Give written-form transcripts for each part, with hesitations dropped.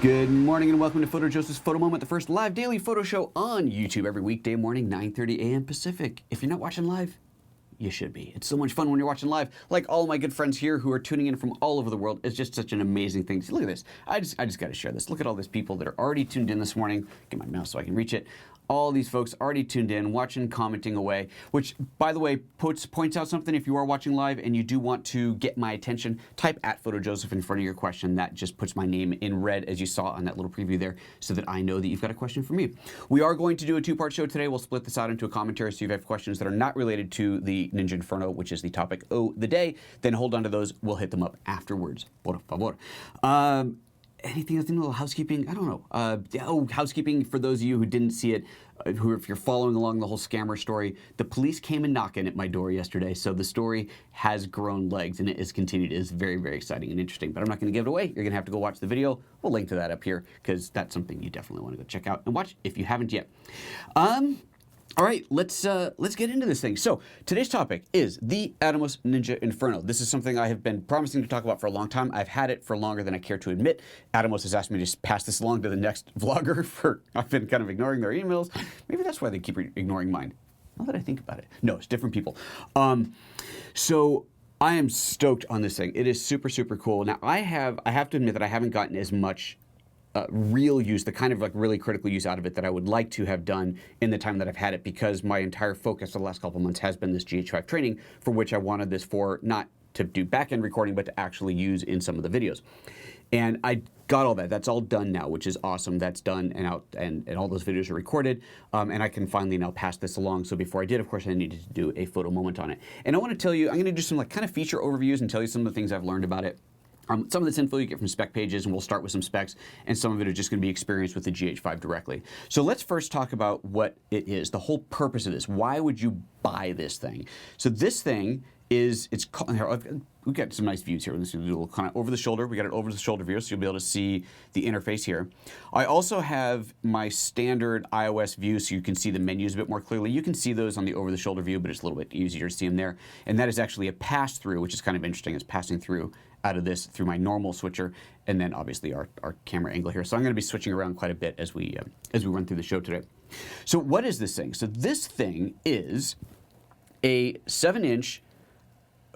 Good morning and welcome to Photo Joseph's Photo Moment, the first live daily photo show on YouTube every weekday morning, 9:30 a.m. Pacific. If you're not watching live, you should be. It's so much fun when you're watching live. Like all of my good friends here who are tuning in from all over the world. It's just such an amazing thing. See, look at this. I just got to share this. Look at all these people that are already tuned in this morning. Get my mouse so I can reach it. All these folks already tuned in, watching, commenting away, which, by the way, points out something. If you are watching live and you do want to get my attention, type @PhotoJoseph in front of your question. That just puts my name in red, as you saw on that little preview there, so that I know that you've got a question for me. We are going to do a two-part show today. We'll split this out into a commentary, so if you have questions that are not related to the Ninja Inferno, which is the topic of the day, then hold on to those. We'll hit them up afterwards. Por favor. Anything else? A little housekeeping? I don't know. Housekeeping for those of you who didn't see it, if you're following along the whole scammer story, the police came and knocking at my door yesterday, so the story has grown legs and it is continued. It is very, very exciting and interesting, but I'm not going to give it away. You're going to have to go watch the video. We'll link to that up here because that's something you definitely want to go check out and watch if you haven't yet. All right, let's get into this thing. So today's topic is the Atomos Ninja Inferno. This is something I have been promising to talk about for a long time. I've had it for longer than I care to admit. Atomos has asked me to pass this along to the next vlogger. I've been kind of ignoring their emails. Maybe that's why they keep ignoring mine. Now that I think about it. No, it's different people. So I am stoked on this thing. It is super, super cool. Now I have to admit that I haven't gotten as much real use, the kind of like really critical use out of it that I would like to have done in the time that I've had it, because my entire focus for the last couple of months has been this GH5 training, for which I wanted this for not to do back-end recording, but to actually use in some of the videos. And I got all that. That's all done now, which is awesome. That's done and out, and all those videos are recorded. And I can finally now pass this along. So before I did, of course, I needed to do a photo moment on it. And I want to tell you, I'm going to do some like kind of feature overviews and tell you some of the things I've learned about it. Some of this info you get from spec pages, and we'll start with some specs, and some of it is just going to be experienced with the GH5 directly. So let's first talk about what it is, the whole purpose of this. Why would you buy this thing? So this thing is, it's called, here, we've got some nice views here. Let's do a little kind of over the shoulder. We got it over the shoulder view, so you'll be able to see the interface here. I also have my standard iOS view, so you can see the menus a bit more clearly. You can see those on the over the shoulder view, but it's a little bit easier to see them there. And that is actually a pass-through, which is kind of interesting. It's passing through out of this through my normal switcher, and then obviously our camera angle here. So I'm going to be switching around quite a bit as we run through the show today. So what is this thing? So this thing is a 7-inch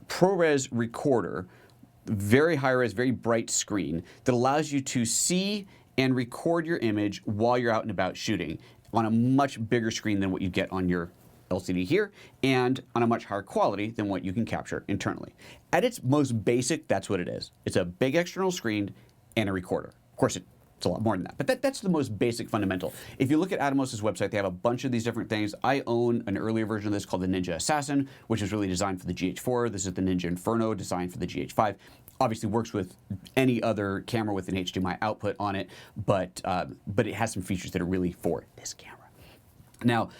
ProRes recorder, very high res, very bright screen that allows you to see and record your image while you're out and about shooting on a much bigger screen than what you get on your LCD here, and on a much higher quality than what you can capture internally. At its most basic, that's what it is. It's a big external screen and a recorder. Of course, it's a lot more than that, but that's the most basic fundamental. If you look at Atomos' website, they have a bunch of these different things. I own an earlier version of this called the Ninja Assassin, which is really designed for the GH4. This is the Ninja Inferno, designed for the GH5. Obviously works with any other camera with an HDMI output on it, but it has some features that are really for this camera. Now,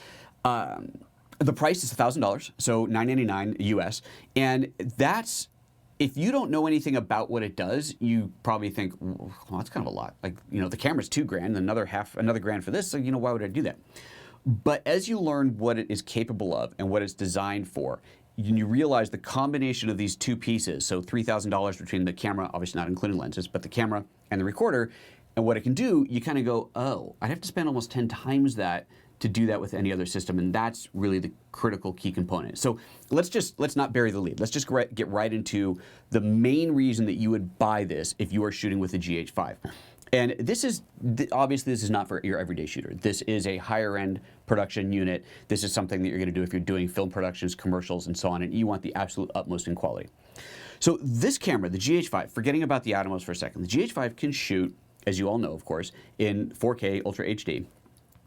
the price is $1,000, so $999 US, and that's, if you don't know anything about what it does, you probably think, well, that's kind of a lot. Like, you know, the camera's $2,000, another grand for this, so, you know, why would I do that? But as you learn what it is capable of and what it's designed for, you realize the combination of these two pieces, so $3,000 between the camera, obviously not including lenses, but the camera and the recorder, and what it can do, you kind of go, oh, I'd have to spend almost 10 times that to do that with any other system, and that's really the critical key component. So let's not bury the lead. Let's just get right into the main reason that you would buy this if you are shooting with a GH5. And this is, obviously this is not for your everyday shooter. This is a higher end production unit. This is something that you're gonna do if you're doing film productions, commercials, and so on, and you want the absolute utmost in quality. So this camera, the GH5, forgetting about the Atomos for a second, the GH5 can shoot, as you all know, of course, in 4K Ultra HD.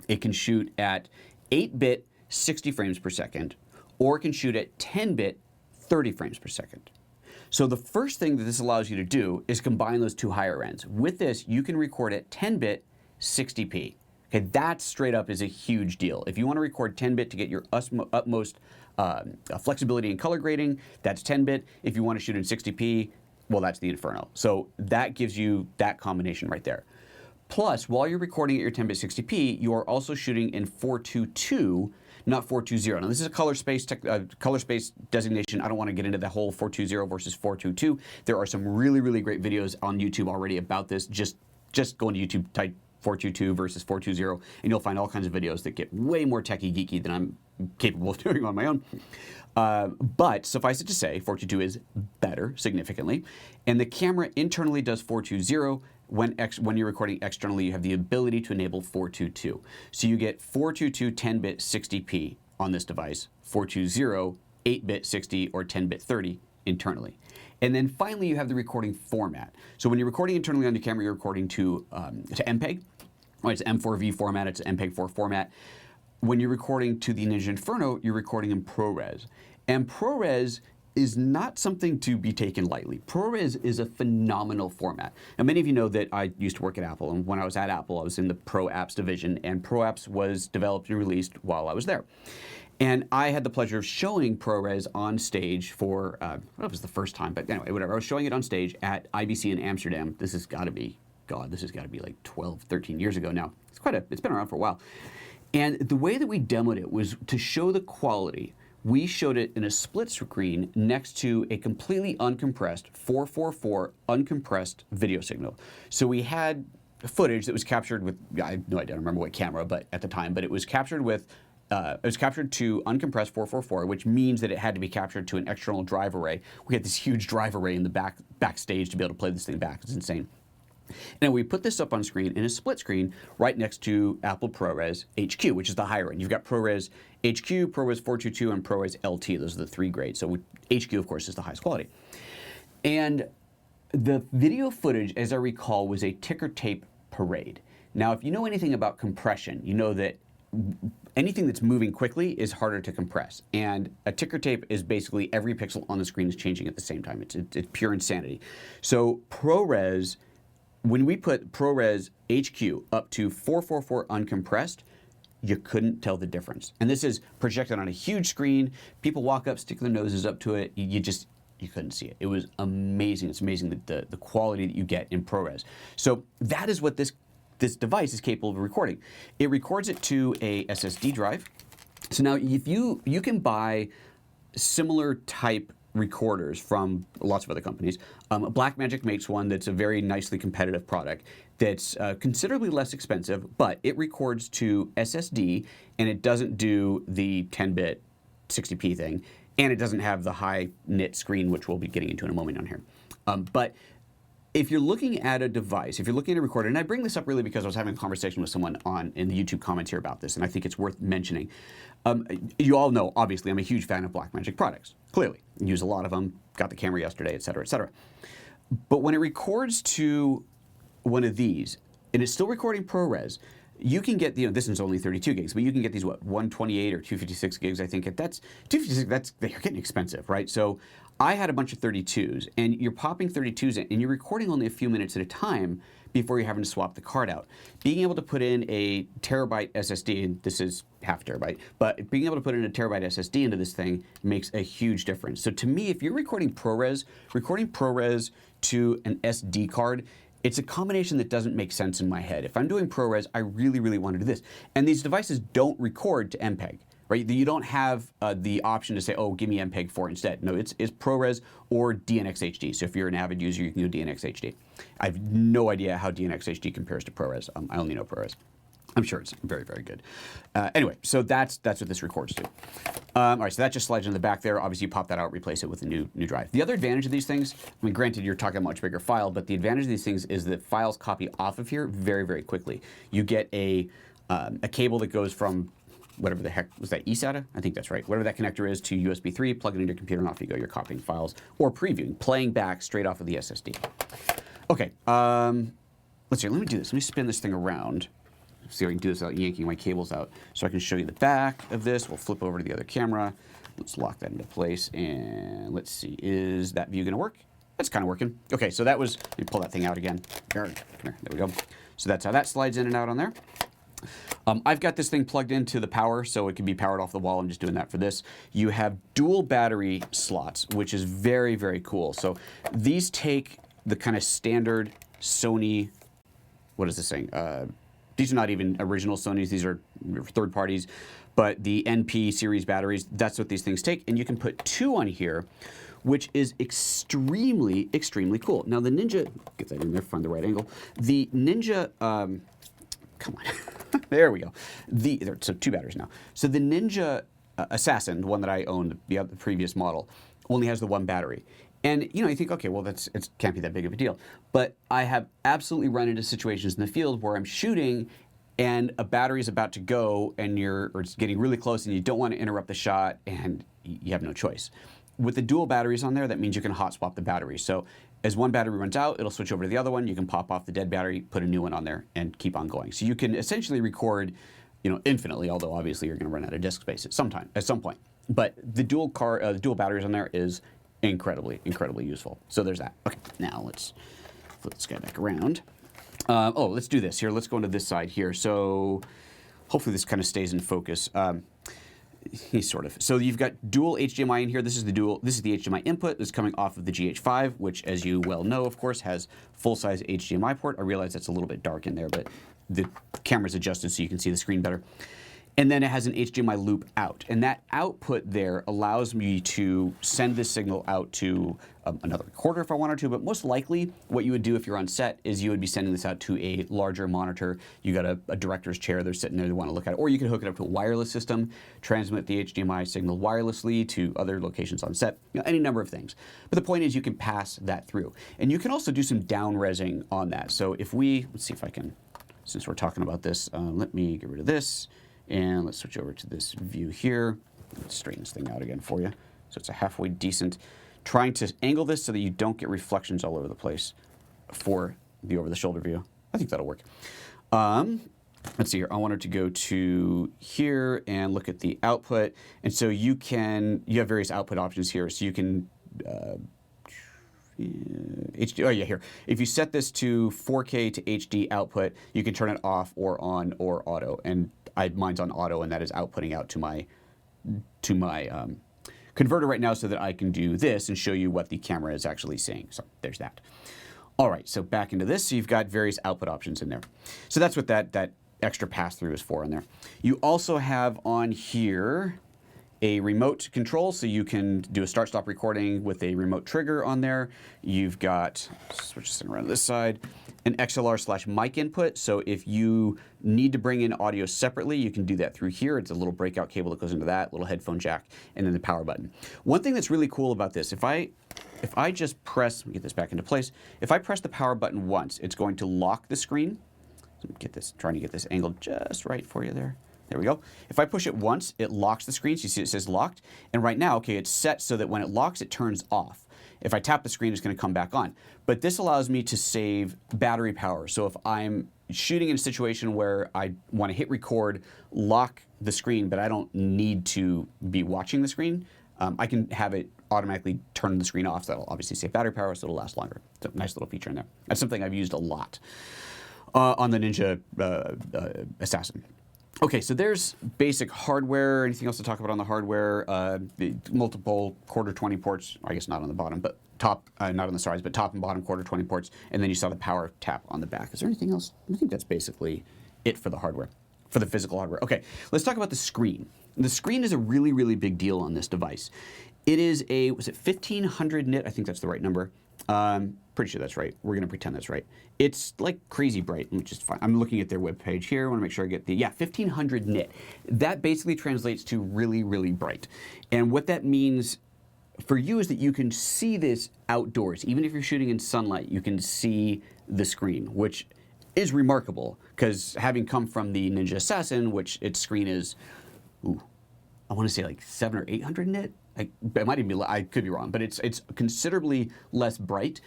It can shoot at 8-bit 60 frames per second, or it can shoot at 10-bit 30 frames per second. So the first thing that this allows you to do is combine those two higher ends. With this, you can record at 10-bit 60p. Okay, that straight up is a huge deal. If you want to record 10-bit to get your utmost flexibility in color grading, that's 10-bit. If you want to shoot in 60p, well, that's the Inferno. So that gives you that combination right there. Plus, while you're recording at your 10-bit 60p, you are also shooting in 422, not 420. Now, this is a color space designation. I don't want to get into the whole 420 versus 422. There are some really, really great videos on YouTube already about this. Just just go into YouTube, type 422 versus 420, and you'll find all kinds of videos that get way more techie geeky than I'm capable of doing on my own. But suffice it to say, 422 is better significantly, and the camera internally does 420. When you're recording externally, you have the ability to enable 422. So you get 422 10-bit 60p on this device, 420 8-bit 60 or 10-bit 30 internally. And then finally, you have the recording format. So when you're recording internally on your camera, you're recording to MPEG. Right, it's M4V format, it's MPEG-4 format. When you're recording to the Ninja Inferno, you're recording in ProRes. And ProRes is not something to be taken lightly. ProRes is a phenomenal format. Now, many of you know that I used to work at Apple, and when I was at Apple, I was in the Pro Apps division, and Pro Apps was developed and released while I was there. And I had the pleasure of showing ProRes on stage for, it was the first time, but anyway, whatever. I was showing it on stage at IBC in Amsterdam. This has got to be, this has got to be like 12, 13 years ago now. It's been around for a while. And the way that we demoed it was to show the quality. We showed it in a split screen next to a completely uncompressed 444 uncompressed video signal. So we had footage that was captured with, I have no idea, I don't remember what camera, but at the time, but it was captured with, it was captured to uncompressed 444, which means that it had to be captured to an external drive array. We had this huge drive array in the backstage to be able to play this thing back. It's insane. And we put this up on screen in a split screen right next to Apple ProRes HQ, which is the higher end. You've got ProRes HQ, ProRes 422, and ProRes LT. Those are the three grades. So HQ, of course, is the highest quality. And the video footage, as I recall, was a ticker tape parade. Now, if you know anything about compression, you know that anything that's moving quickly is harder to compress. And a ticker tape is basically every pixel on the screen is changing at the same time. It's pure insanity. So ProRes, when we put ProRes HQ up to 444 uncompressed, you couldn't tell the difference. And this is projected on a huge screen. People walk up, stick their noses up to it. You couldn't see it. It was amazing. It's amazing the quality that you get in ProRes. So that is what this device is capable of recording. It records it to a SSD drive. So now if you can buy similar type recorders from lots of other companies. Blackmagic makes one that's a very nicely competitive product that's considerably less expensive, but it records to SSD and it doesn't do the 10-bit 60p thing, and it doesn't have the high nit screen, which we'll be getting into in a moment on here. But if you're looking at a device, if you're looking at a recorder, and I bring this up really because I was having a conversation with someone in the YouTube comments here about this, and I think it's worth mentioning. You all know, obviously, I'm a huge fan of Blackmagic products. Clearly, use a lot of them. Got the camera yesterday, et cetera, et cetera. But when it records to one of these, and it's still recording ProRes, you can get, this is only 32 gigs, but you can get these, 128 or 256 gigs, I think. That's 256, they're getting expensive, right? So I had a bunch of 32s, and you're popping 32s in, and you're recording only a few minutes at a time before you're having to swap the card out. Being able to put in a terabyte SSD, and this is half terabyte, but being able to put in a terabyte SSD into this thing makes a huge difference. So to me, if you're recording ProRes to an SD card, it's a combination that doesn't make sense in my head. If I'm doing ProRes, I really, really want to do this. And these devices don't record to MPEG, right? You don't have the option to say, oh, give me MPEG-4 instead. No, it's ProRes or DNx HD. So if you're an avid user, you can do DNx HD. I have no idea how DNx HD compares to ProRes. I only know ProRes. I'm sure it's very, very good. Anyway, so that's what this records to. All right, so that just slides in the back there. Obviously, you pop that out, replace it with a new drive. The other advantage of these things, I mean, granted, you're talking a much bigger file, but the advantage of these things is that files copy off of here very, very quickly. You get a cable that goes from whatever the heck, was that eSATA? I think that's right. Whatever that connector is to USB 3, plug it into your computer, and off you go. You're copying files or previewing, playing back straight off of the SSD. Okay, let's see. Let me do this. Let me spin this thing around. See if I can do this without yanking my cables out. So I can show you the back of this. We'll flip over to the other camera. Let's lock that into place. And let's see, is that view going to work? That's kind of working. Okay, so that was, let me pull that thing out again. There we go. So that's how that slides in and out on there. I've got this thing plugged into the power, so it can be powered off the wall. I'm just doing that for this. You have dual battery slots, which is very, very cool. So these take the kind of standard Sony, what is this thing? These are not even original Sonys. These are third parties. but the NP series batteries, that's what these things take. And you can put 2 on here, which is extremely, extremely cool. Now the Ninja, get that in there, find the right angle. The Ninja, come on, there we go. So 2 batteries now. So the Ninja Assassin, the one that I owned, the previous model, only has the 1 battery. And you think, okay, well, it can't be that big of a deal. But I have absolutely run into situations in the field where I'm shooting and a battery is about to go and it's getting really close and you don't want to interrupt the shot and you have no choice. With the dual batteries on there, that means you can hot swap the battery. So as one battery runs out, it'll switch over to the other one. You can pop off the dead battery, put a new one on there, and keep on going. So you can essentially record, infinitely. Although obviously you're going to run out of disk space at some point. But the dual batteries on there is incredibly, incredibly useful. So there's that. Okay, now let's flip this guy back around. Let's do this here. Let's go into this side here. So hopefully this kind of stays in focus. Sort of. So you've got dual HDMI in here. This is the HDMI input that's coming off of the GH5, which, as you well know, of course, has full-size HDMI port. I realize that's a little bit dark in there, but the camera's adjusted so you can see the screen better. And then it has an HDMI loop out. And that output there allows me to send this signal out to another recorder if I wanted to. But most likely, what you would do if you're on set is you would be sending this out to a larger monitor. You got a director's chair, they're sitting there, they want to look at it. Or you could hook it up to a wireless system, transmit the HDMI signal wirelessly to other locations on set, any number of things. But the point is you can pass that through. And you can also do some down-resing on that. So if let's see if I can, since we're talking about this, let me get rid of this. And let's switch over to this view here. Let's straighten this thing out again for you. So it's a halfway decent. Trying to angle this so that you don't get reflections all over the place for the over-the-shoulder view. I think that'll work. Let's see here. I wanted to go to here and look at the output. And so you have various output options here. So you can here. If you set this to 4K to HD output, you can turn it off or on or auto. And mine's on auto, and that is outputting out to my converter right now so that I can do this and show you what the camera is actually seeing. So there's that. All right, so back into this. So you've got various output options in there. So that's what that extra pass-through is for in there. You also have on here a remote control, so you can do a start-stop recording with a remote trigger on there. You've got, switch this thing around to this side, an XLR/mic input. So if you need to bring in audio separately, you can do that through here. It's a little breakout cable that goes into that, little headphone jack, and then the power button. One thing that's really cool about this, if I just press, let me get this back into place. If I press the power button once, it's going to lock the screen. Trying to get this angled just right for you there. There we go. If I push it once, it locks the screen. So you see it says locked. And right now, okay, it's set so that when it locks, it turns off. If I tap the screen, it's going to come back on. But this allows me to save battery power. So if I'm shooting in a situation where I want to hit record, lock the screen, but I don't need to be watching the screen, I can have it automatically turn the screen off. So that'll obviously save battery power, so it'll last longer. It's a nice little feature in there. That's something I've used a lot on the Ninja Assassin. Okay, so there's basic hardware. Anything else to talk about on the hardware? The multiple quarter 20 ports, I guess not on the bottom, but top, not on the sides, but top and bottom quarter 20 ports. And then you saw the power tap on the back. Is there anything else? I think that's basically it for the hardware, for the physical hardware. Okay, let's talk about the screen. The screen is a really, really big deal on this device. It is was it 1500 nit? I think that's the right number. Pretty sure that's right. We're going to pretend that's right. It's like crazy bright, which is fine. I'm looking at their webpage here. I want to make sure I get 1500 nit. That basically translates to really, really bright. And what that means for you is that you can see this outdoors. Even if you're shooting in sunlight, you can see the screen, which is remarkable because having come from the Ninja Assassin, which its screen is, I want to say like 700 or 800 nit. It might even be, I could be wrong, but it's considerably less bright.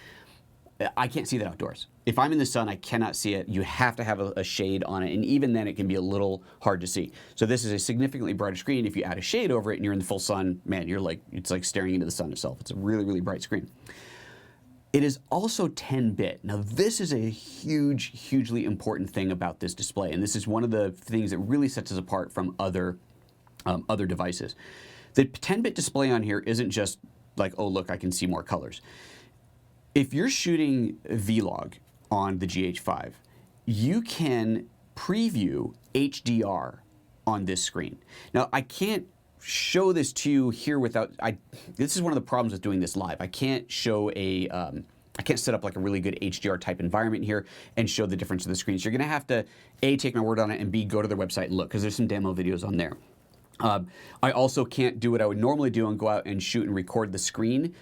I can't see that outdoors. If I'm in the sun, I cannot see it. You have to have a shade on it, and even then it can be a little hard to see. So this is a significantly brighter screen. If you add a shade over it and you're in the full sun, man, it's like staring into the sun itself. It's a really, really bright screen. It is also 10-bit. Now this is a hugely important thing about this display, and this is one of the things that really sets us apart from other devices. The 10-bit display on here isn't just like, oh look, I can see more colors. If you're shooting vlog on the GH5, you can preview HDR on this screen. Now, I can't show this to you here without, this is one of the problems with doing this live. I can't show I can't set up like a really good HDR type environment here and show the difference of the screens. You're gonna have to A, take my word on it, and B, go to their website and look, because there's some demo videos on there. I also can't do what I would normally do and go out and shoot and record the screen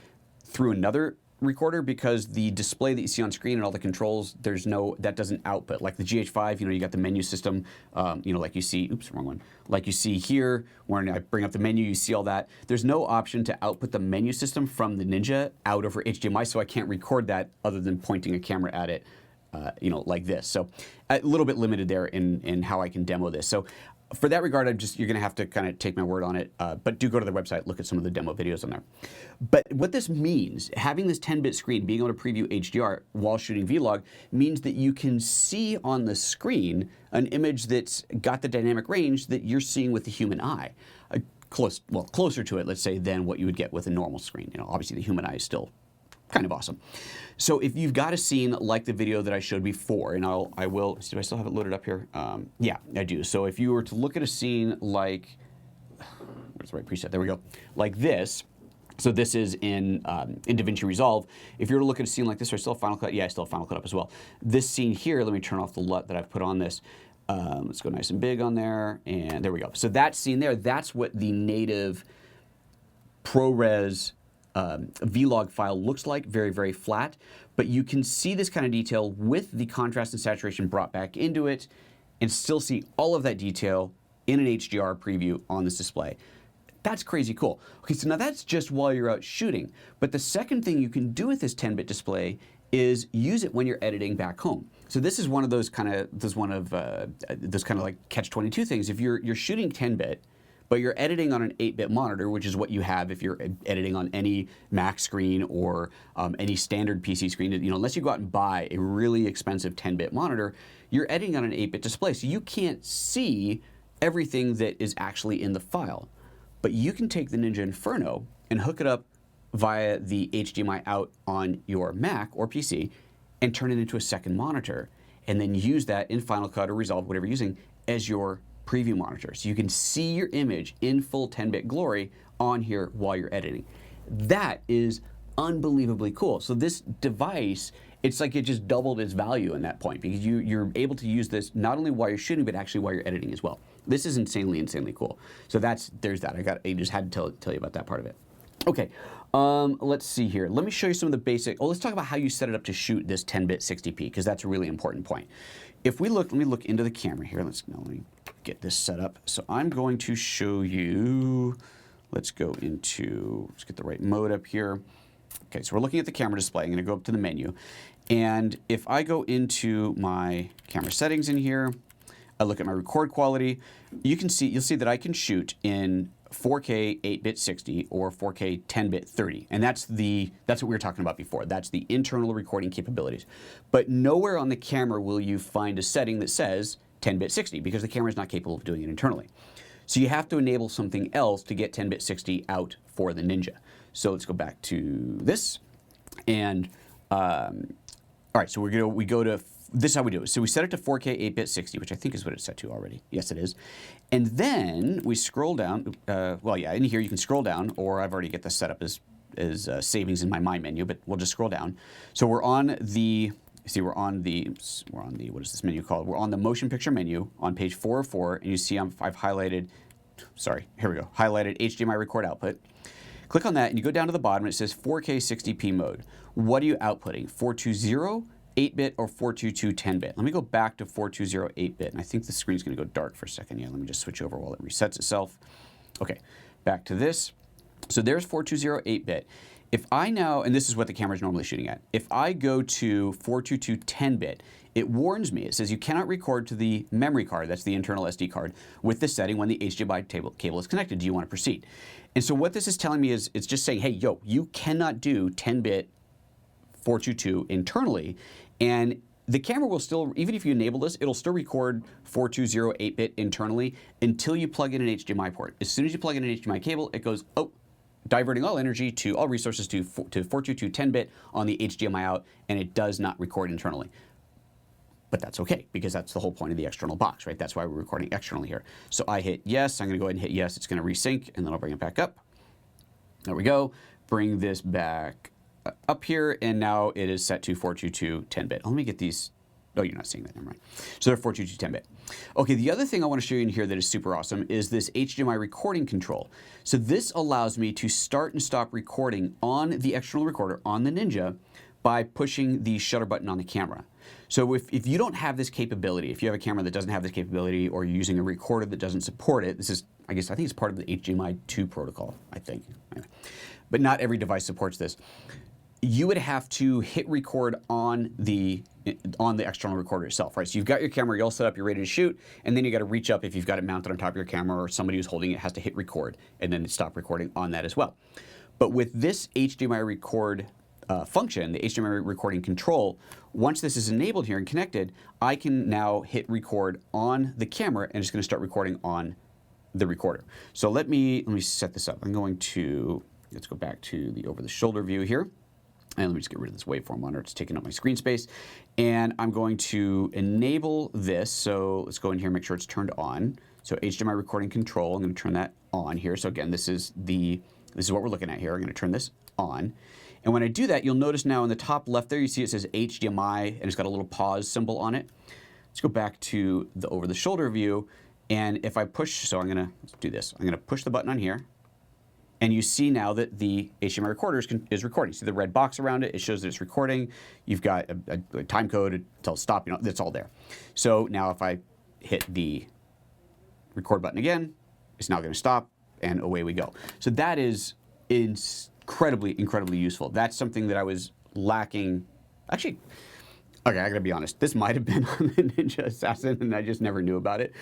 through another recorder, because the display that you see on screen and all the controls, that doesn't output. Like the GH5, you got the menu system, like you see, oops, wrong one. Like you see here, when I bring up the menu, you see all that. There's no option to output the menu system from the Ninja out over HDMI, so I can't record that other than pointing a camera at it, like this. So a little bit limited there in how I can demo this. So for that regard, you're going to have to kind of take my word on it, but do go to the website, look at some of the demo videos on there. But what this means, having this 10-bit screen, being able to preview HDR while shooting vlog, means that you can see on the screen an image that's got the dynamic range that you're seeing with the human eye. Closer to it, let's say, than what you would get with a normal screen. Obviously the human eye is still kind of awesome. So if you've got a scene like the video that I showed before, and I will, do I still have it loaded up here? Yeah, I do. So if you were to look at a scene like, where's the right preset? There we go. Like this. So this is in DaVinci Resolve. If you were to look at a scene like this, or still Final Cut, yeah, I still have Final Cut up as well. This scene here, let me turn off the LUT that I've put on this. Let's go nice and big on there, and there we go. So that scene there, that's what the native ProRes vlog file looks like, very, very flat, but you can see this kind of detail with the contrast and saturation brought back into it and still see all of that detail in an HDR preview on this display. That's crazy cool. Okay, so now that's just while you're out shooting, but the second thing you can do with this 10-bit display is use it when you're editing back home. So this is one of those kind of like catch-22 things. If you're shooting 10-bit, but you're editing on an 8-bit monitor, which is what you have if you're editing on any Mac screen or any standard PC screen. Unless you go out and buy a really expensive 10-bit monitor, you're editing on an 8-bit display, so you can't see everything that is actually in the file. But you can take the Ninja Inferno and hook it up via the HDMI out on your Mac or PC and turn it into a second monitor, and then use that in Final Cut or Resolve, whatever you're using, as your preview monitor. So you can see your image in full 10-bit glory on here while you're editing. That is unbelievably cool. So this device, it's like it just doubled its value in that point, because you're able to use this not only while you're shooting, but actually while you're editing as well. This is insanely, insanely cool. So there's that. I just had to tell you about that part of it. Okay, let's see here. Let me show you some of the basic, let's talk about how you set it up to shoot this 10-bit 60p, because that's a really important point. If we look, let me look into the camera here. Let me get this set up. So I'm going to show you, let's get the right mode up here. Okay, so we're looking at the camera display. I'm gonna go up to the menu. And if I go into my camera settings in here, I look at my record quality, you'll see that I can shoot in 4K 8-bit 60 or 4K 10-bit 30. And that's what we were talking about before. That's the internal recording capabilities. But nowhere on the camera will you find a setting that says 10-bit 60, because the camera is not capable of doing it internally. So you have to enable something else to get 10-bit 60 out for the Ninja. So let's go back to this. And all right, so we go to, this is how we do it. So we set it to 4K 8-bit 60, which I think is what it's set to already. Yes, it is. And then we scroll down. Well, yeah, in here you can scroll down, or I've already got this set up as savings in my My menu, but we'll just scroll down. So we're on the, we're on the, what is this menu called? We're on the motion picture menu on page 404, and you see I've highlighted, sorry, here we go, highlighted HDMI record output. Click on that, and you go down to the bottom, and it says 4K 60p mode. What are you outputting? 420 8-bit or 422 10-bit? Let me go back to 420 8-bit, and I think the screen's gonna go dark for a second. Yeah, let me just switch over while it resets itself. Okay, back to this. So there's 420 8-bit. If I now, and this is what the camera's normally shooting at, if I go to 422 10-bit, it warns me. It says you cannot record to the memory card, that's the internal SD card, with this setting when the HDMI cable is connected. Do you want to proceed? And so what this is telling me is, it's just saying, hey, yo, you cannot do 10-bit 422 internally, and the camera will still, even if you enable this, it'll still record 420 8-bit internally until you plug in an HDMI port. As soon as you plug in an HDMI cable, it goes, oh, diverting all energy to all resources to 422 10-bit on the HDMI out, and it does not record internally. But that's okay, because that's the whole point of the external box, right? That's why we're recording externally here. So I hit yes, I'm gonna go ahead and hit yes, it's gonna resync, and then I'll bring it back up. There we go. Bring this back up here, and now it is set to 422 10-bit. Let me get these. Oh, you're not seeing that, never mind. So they're 422 10-bit. Okay, the other thing I want to show you in here that is super awesome is this HDMI recording control. So this allows me to start and stop recording on the external recorder, on the Ninja, by pushing the shutter button on the camera. So if you don't have this capability, if you have a camera that doesn't have this capability, or you're using a recorder that doesn't support it, this is, I think it's part of the HDMI 2 protocol, I think. But not every device supports this. You would have to hit record on the external recorder itself, right? So you've got your camera, you're all set up, you're ready to shoot, and then you got to reach up if you've got it mounted on top of your camera, or somebody who's holding it has to hit record, and then stop recording on that as well. But with this HDMI record function, the HDMI recording control, once this is enabled here and connected, I can now hit record on the camera, and it's going to start recording on the recorder. So let me set this up. I'm going to, let's go back to the over-the-shoulder view here. And let me just get rid of this waveform monitor. It's taking up my screen space. And I'm going to enable this. So let's go in here and make sure it's turned on. So HDMI recording control, I'm going to turn that on here. So again, this is what we're looking at here. I'm going to turn this on. And when I do that, you'll notice now in the top left there, you see it says HDMI, and it's got a little pause symbol on it. Let's go back to the over-the-shoulder view. And if I push, so let's do this. I'm going to push the button on here. And you see now that the HDMI recorder is recording. See the red box around it? It shows that it's recording. You've got a time code to tell stop. You know, it's all there. So now if I hit the record button again, it's now going to stop, and away we go. So that is incredibly, incredibly useful. That's something that I was lacking. Actually, okay, I gotta be honest. This might have been on the Ninja Assassin, and I just never knew about it.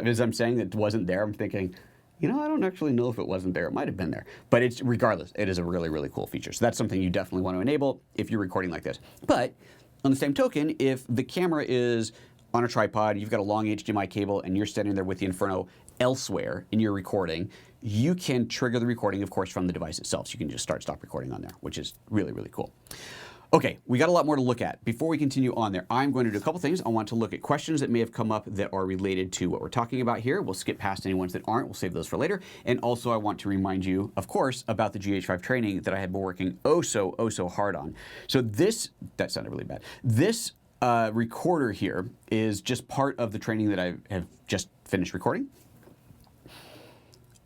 As I'm saying it wasn't there, I'm thinking, you know, I don't actually know if it wasn't there. It might have been there. But it's, regardless, it is a really, really cool feature. So that's something you definitely want to enable if you're recording like this. But on the same token, if the camera is on a tripod, you've got a long HDMI cable, and you're standing there with the Inferno elsewhere in your recording, you can trigger the recording, of course, from the device itself. So you can just stop recording on there, which is really, really cool. Okay, we got a lot more to look at. Before we continue on there, I'm going to do a couple things. I want to look at questions that may have come up that are related to what we're talking about here. We'll skip past any ones that aren't. We'll save those for later. And also I want to remind you, of course, about the GH5 training that I have been working oh so hard on. So that sounded really bad. This recorder here is just part of the training that I have just finished recording.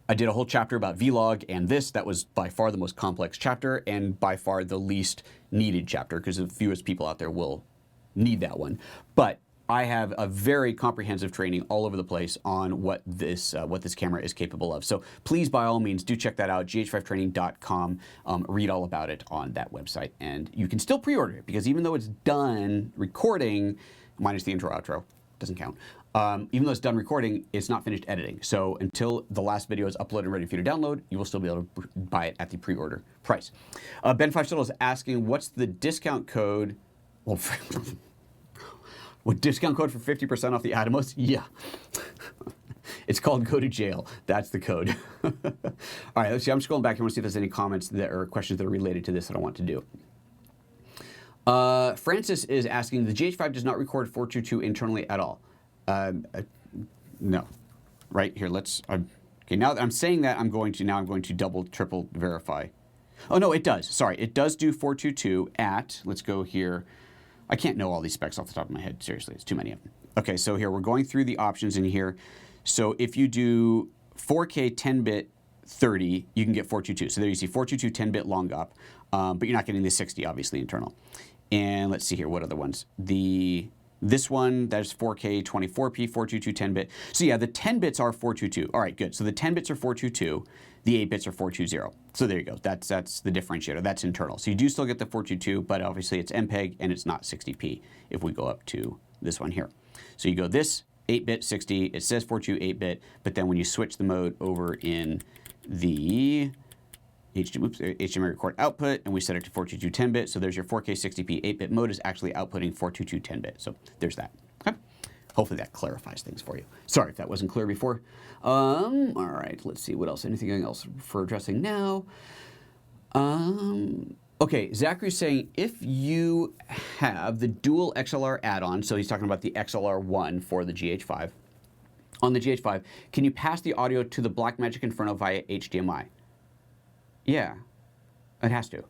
I did a whole chapter about Vlog and this. That was by far the most complex chapter and by far the least needed chapter, because the fewest people out there will need that one. But I have a very comprehensive training all over the place on what this camera is capable of. So please, by all means, do check that out, gh5training.com. Read all about it on that website. And you can still pre-order it, because even though it's done recording, minus the intro outro, doesn't count. Even though it's done recording, it's not finished editing. So until the last video is uploaded and ready for you to download, you will still be able to buy it at the pre-order price. Ben Five Shuttle is asking, what's the discount code? Well, what discount code for 50% off the Atomos? Yeah. It's called Go to Jail. That's the code. All right, let's see. I'm scrolling back. I want to see if there's any comments or questions that are related to this that I want to do. Francis is asking, the GH5 does not record 422 internally at all. No. Right here, okay, now that I'm saying that, I'm going to double, triple verify. Oh, no, it does. Sorry, it does do 422 at, let's go here. I can't know all these specs off the top of my head. Seriously, it's too many of them. Okay, so here, we're going through the options in here. So if you do 4K 10-bit 30, you can get 422. So there you see 422 10-bit long GOP, but you're not getting the 60, obviously, internal. And let's see here, what other ones? This one, that's 4K 24p, 422 10-bit. So yeah, the 10 bits are 422. All right, good. So the 10 bits are 422, the 8 bits are 420. So there you go. That's the differentiator. That's internal. So you do still get the 422, but obviously it's MPEG and it's not 60p if we go up to this one here. So you go this 8-bit 60, it says 422 8-bit, but then when you switch the mode over in the HDMI record output, and we set it to 422 10-bit. So there's your 4K 60p 8-bit mode is actually outputting 422 10-bit. So there's that. Okay. Hopefully that clarifies things for you. Sorry if that wasn't clear before. All right, let's see what else. Anything else for addressing now? Okay, Zachary's saying if you have the dual XLR add-on, so he's talking about the XLR1 for the GH5. On the GH5, can you pass the audio to the Blackmagic Inferno via HDMI? Yeah, it has to.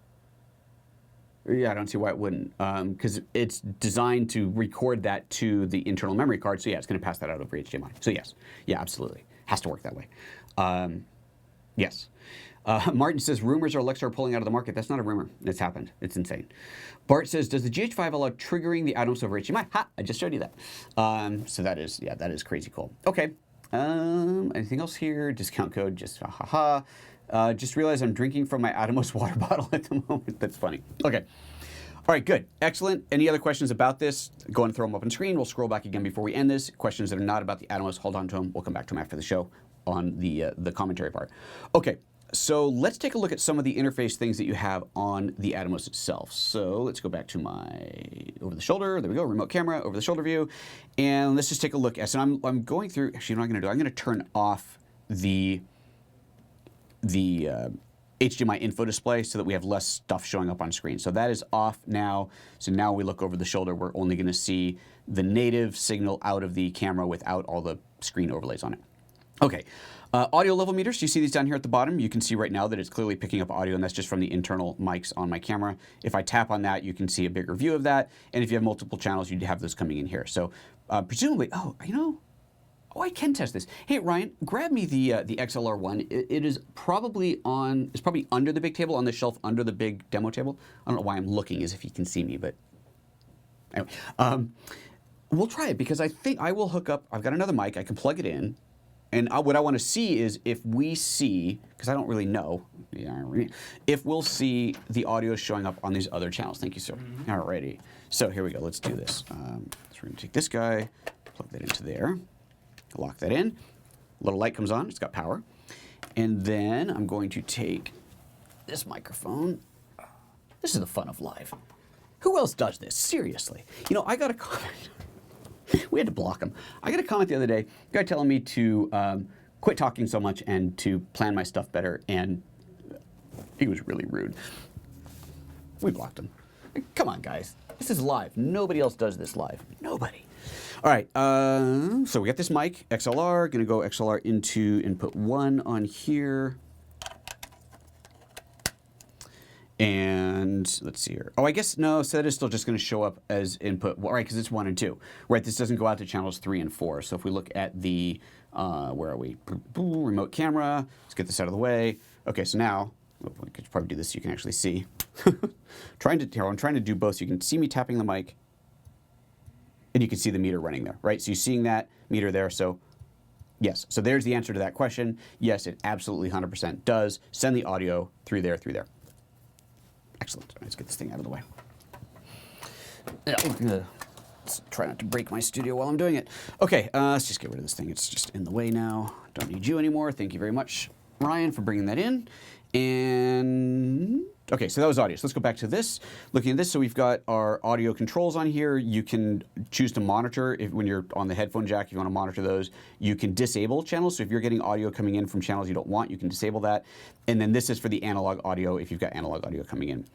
Yeah, I don't see why it wouldn't, because it's designed to record that to the internal memory card. So yeah, it's going to pass that out over HDMI. So yes, yeah, absolutely, has to work that way. Yes. Martin says, rumors are Alexa are pulling out of the market. That's not a rumor. It's happened. It's insane. Bart says, does the GH5 allow triggering the Atomos over HDMI? Ha! I just showed you that. So that is, yeah, that is crazy cool. Okay. Anything else here? Discount code, just ha ha ha. Just realized I'm drinking from my Atomos water bottle at the moment. That's funny. Okay. All right, good. Excellent. Any other questions about this? Go and throw them up on screen. We'll scroll back again before we end this. Questions that are not about the Atomos, hold on to them. We'll come back to them after the show on the commentary part. Okay. So let's take a look at some of the interface things that you have on the Atomos itself. So let's go back to my over the shoulder. There we go, remote camera, over the shoulder view. And let's just take a look. So I'm going through, actually, you know what I'm going to do? I'm going to turn off the HDMI info display so that we have less stuff showing up on screen. So that is off now. So now we look over the shoulder, we're only going to see the native signal out of the camera without all the screen overlays on it. Okay. Audio level meters, you see these down here at the bottom. You can see right now that it's clearly picking up audio, and that's just from the internal mics on my camera. If I tap on that, you can see a bigger view of that. And if you have multiple channels, you'd have those coming in here. So presumably, I can test this. Hey, Ryan, grab me the XLR1. It is probably it's probably under the big table, on the shelf under the big demo table. I don't know why I'm looking as if you can see me, but anyway. We'll try it because I think I will hook up, I've got another mic, I can plug it in. And what I want to see is if we see, because I don't really know, if we'll see the audio showing up on these other channels. Thank you, sir. Mm-hmm. Alrighty. So here we go. Let's do this. So we're going to take this guy, plug that into there, lock that in. A little light comes on. It's got power. And then I'm going to take this microphone. This is the fun of live. Who else does this? Seriously. You know, I got a comment. We had to block him. I got a comment the other day, a guy telling me to quit talking so much and to plan my stuff better, and he was really rude. We blocked him. Come on, guys. This is live. Nobody else does this live. Nobody. All right, so we got this mic, XLR. Gonna go XLR into input 1 on here. And let's see here. Oh, I guess no, so that is still just going to show up as input, right, because it's 1 and 2. Right, this doesn't go out to channels 3 and 4. So if we look at the, where are we? Remote camera. Let's get this out of the way. Okay, so now, I could probably do this so you can actually see. I'm trying to do both so you can see me tapping the mic, and you can see the meter running there, right? So you're seeing that meter there, so yes. So there's the answer to that question. Yes, it absolutely 100% does send the audio through there, Excellent. Let's get this thing out of the way. Let's try not to break my studio while I'm doing it. Okay, let's just get rid of this thing. It's just in the way now. Don't need you anymore. Thank you very much, Ryan, for bringing that in. And okay, so that was audio. So let's go back to this. Looking at this, so we've got our audio controls on here. You can choose to monitor when you're on the headphone jack. If you want to monitor those, you can disable channels. So if you're getting audio coming in from channels you don't want, you can disable that. And then this is for the analog audio if you've got analog audio coming in.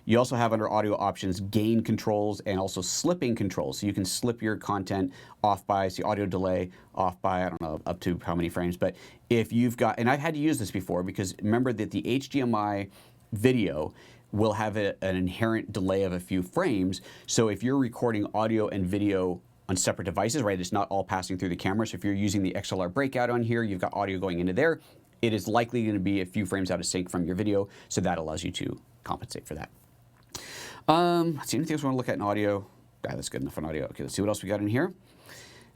You also have under audio options gain controls and also slipping controls. So you can slip your content off by, see audio delay off by, I don't know, up to how many frames. But if you've got, and I've had to use this before because remember that the HDMI video will have an inherent delay of a few frames. So if you're recording audio and video on separate devices, right, it's not all passing through the camera. So if you're using the XLR breakout on here, you've got audio going into there, it is likely going to be a few frames out of sync from your video. So that allows you to compensate for that. Let's see, anything else we want to look at in audio? Ah, that's good enough on audio. Okay, let's see what else we got in here.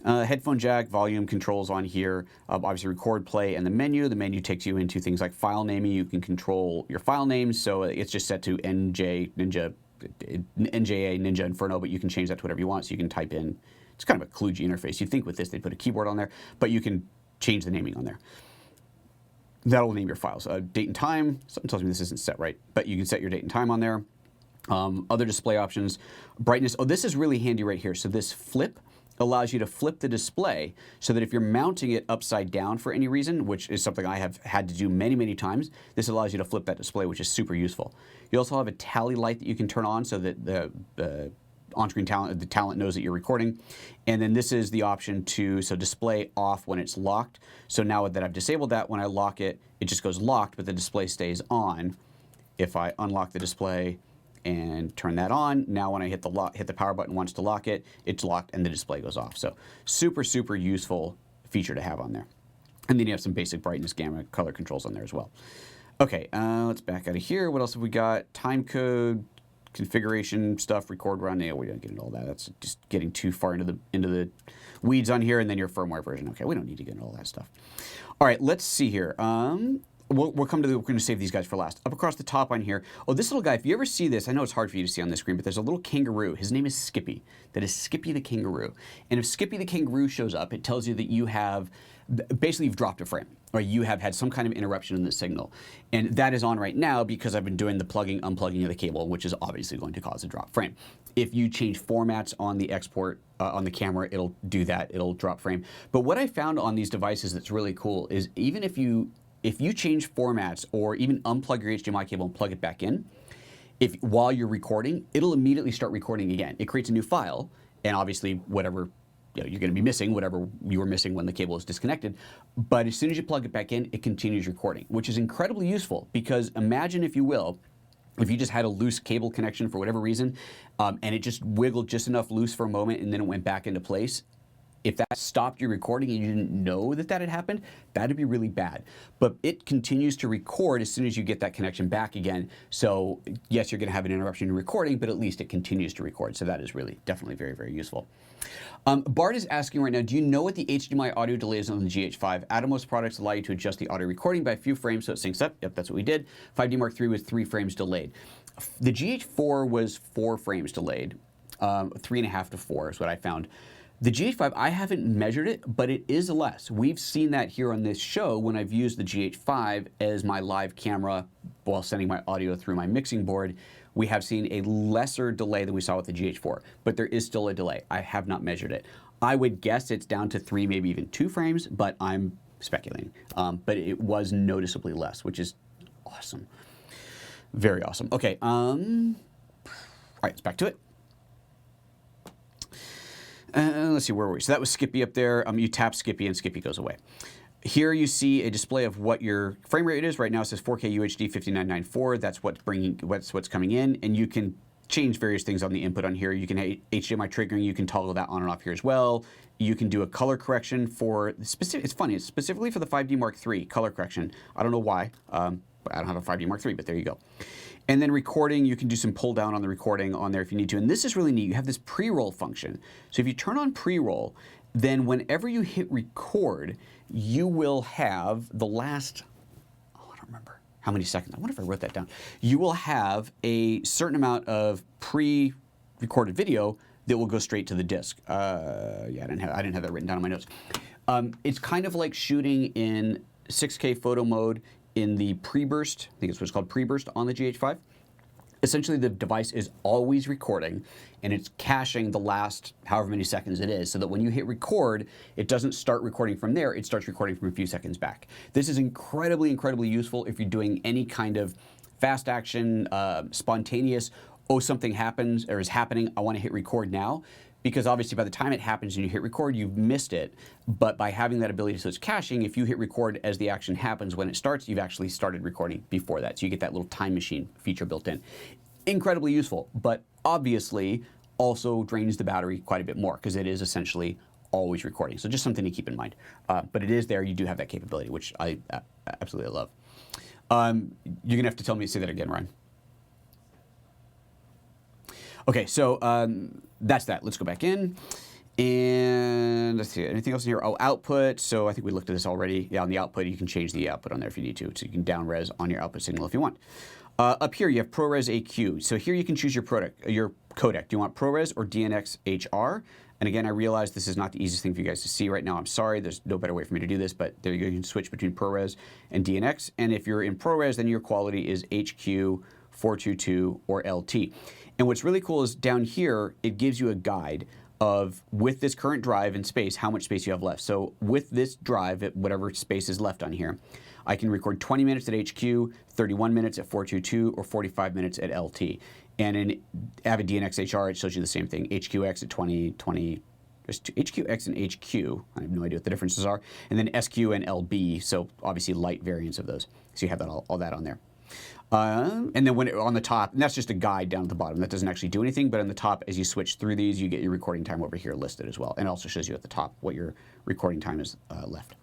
Headphone jack, volume controls on here, obviously record, play, and the menu. The menu takes you into things like file naming. You can control your file names, so it's just set to NJA, Ninja Inferno, but you can change that to whatever you want, so you can type in, it's kind of a kludgy interface. You'd think with this they'd put a keyboard on there, but you can change the naming on there. That'll name your files. Date and time, something tells me this isn't set right, but you can set your date and time on there. Other display options, brightness. Oh, this is really handy right here. So this flip allows you to flip the display so that if you're mounting it upside down for any reason, which is something I have had to do many, many times, this allows you to flip that display, which is super useful. You also have a tally light that you can turn on so that the on-screen talent, the talent knows that you're recording. And then this is the option to, so display off when it's locked. So now that I've disabled that, when I lock it, it just goes locked, but the display stays on. If I unlock the display and turn that on, now when I hit the power button once to lock it, it's locked and the display goes off. So super, super useful feature to have on there. And then you have some basic brightness, gamma, color controls on there as well. Okay, let's back out of here. What else have we got? Time code, configuration stuff, record, run. Yeah, we don't get into all that. That's just getting too far into the weeds on here. And then your firmware version. Okay, we don't need to get into all that stuff. All right, let's see here. We'll come to we're going to save these guys for last. Up across the top on here. Oh, this little guy, if you ever see this, I know it's hard for you to see on the screen, but there's a little kangaroo. His name is Skippy. That is Skippy the kangaroo. And if Skippy the kangaroo shows up, it tells you that you have, basically you've dropped a frame, or you have had some kind of interruption in the signal. And that is on right now because I've been doing the plugging, unplugging of the cable, which is obviously going to cause a drop frame. If you change formats on the export, on the camera, it'll do that, it'll drop frame. But what I found on these devices that's really cool is even if you change formats or even unplug your HDMI cable and plug it back in, while you're recording, it'll immediately start recording again. It creates a new file, and obviously whatever you're going to be missing, whatever you were missing when the cable is disconnected. But as soon as you plug it back in, it continues recording, which is incredibly useful because imagine, if you will, if you just had a loose cable connection for whatever reason, and it just wiggled just enough loose for a moment and then it went back into place. If that stopped your recording and you didn't know that that had happened, that'd be really bad. But it continues to record as soon as you get that connection back again. So yes, you're going to have an interruption in recording, but at least it continues to record. So that is really definitely very, very useful. Bart is asking right now, do you know what the HDMI audio delay is on the GH5? Atomos products allow you to adjust the audio recording by a few frames so it syncs up. Yep, that's what we did. 5D Mark III was 3 frames delayed. The GH4 was 4 frames delayed. 3.5 to 4 is what I found. The GH5, I haven't measured it, but it is less. We've seen that here on this show when I've used the GH5 as my live camera while sending my audio through my mixing board. We have seen a lesser delay than we saw with the GH4, but there is still a delay. I have not measured it. I would guess it's down to 3, maybe even 2 frames, but I'm speculating. But it was noticeably less, which is awesome. Very awesome. Okay, all right, let's back to it. Let's see, where were we? So that was Skippy up there. You tap Skippy and Skippy goes away. Here you see a display of what your frame rate is. Right now it says 4K UHD 5994. That's what's coming in, and you can change various things on the input on here. You can HDMI triggering. You can toggle that on and off here as well. You can do a color correction for specific. It's funny. It's specifically for the 5D Mark III color correction. I don't know why. I don't have a 5D Mark III, but there you go. And then recording, you can do some pull down on the recording on there if you need to. And this is really neat. You have this pre-roll function. So if you turn on pre-roll, then whenever you hit record, you will have the last, I don't remember how many seconds. I wonder if I wrote that down. You will have a certain amount of pre-recorded video that will go straight to the disc. Yeah, I didn't have that written down in my notes. It's kind of like shooting in 6K photo mode in the pre-burst, I think it's what's called pre-burst on the GH5. Essentially, the device is always recording, and it's caching the last however many seconds it is, so that when you hit record, it doesn't start recording from there, it starts recording from a few seconds back. This is incredibly, incredibly useful if you're doing any kind of fast action, spontaneous, oh, something happens or is happening, I want to hit record now. Because obviously by the time it happens and you hit record, you've missed it. But by having that ability, so it's caching, if you hit record as the action happens, when it starts, you've actually started recording before that. So you get that little time machine feature built in. Incredibly useful, but obviously also drains the battery quite a bit more because it is essentially always recording. So just something to keep in mind. But it is there, you do have that capability, which I absolutely love. You're gonna have to tell me to say that again, Ryan. Okay, so that's that. Let's go back in. And let's see, anything else in here? Oh, output. So I think we looked at this already. Yeah, on the output, you can change the output on there if you need to. So you can down res on your output signal if you want. Up here, you have ProRes AQ. So here you can choose your codec. Do you want ProRes or DNX HR? And again, I realize this is not the easiest thing for you guys to see right now. I'm sorry, there's no better way for me to do this, but there you go. You can switch between ProRes and DNX. And if you're in ProRes, then your quality is HQ, 422, or LT. And what's really cool is down here, it gives you a guide with this current drive in space, how much space you have left. So with this drive, at whatever space is left on here, I can record 20 minutes at HQ, 31 minutes at 422, or 45 minutes at LT. And in Avid DNxHR, it shows you the same thing. HQX at 20. There's HQX and HQ. I have no idea what the differences are. And then SQ and LB, so obviously light variants of those. So you have that all that on there. And then on the top, and that's just a guide down at the bottom. That doesn't actually do anything, but on the top, as you switch through these, you get your recording time over here listed as well. And it also shows you at the top what your recording time is left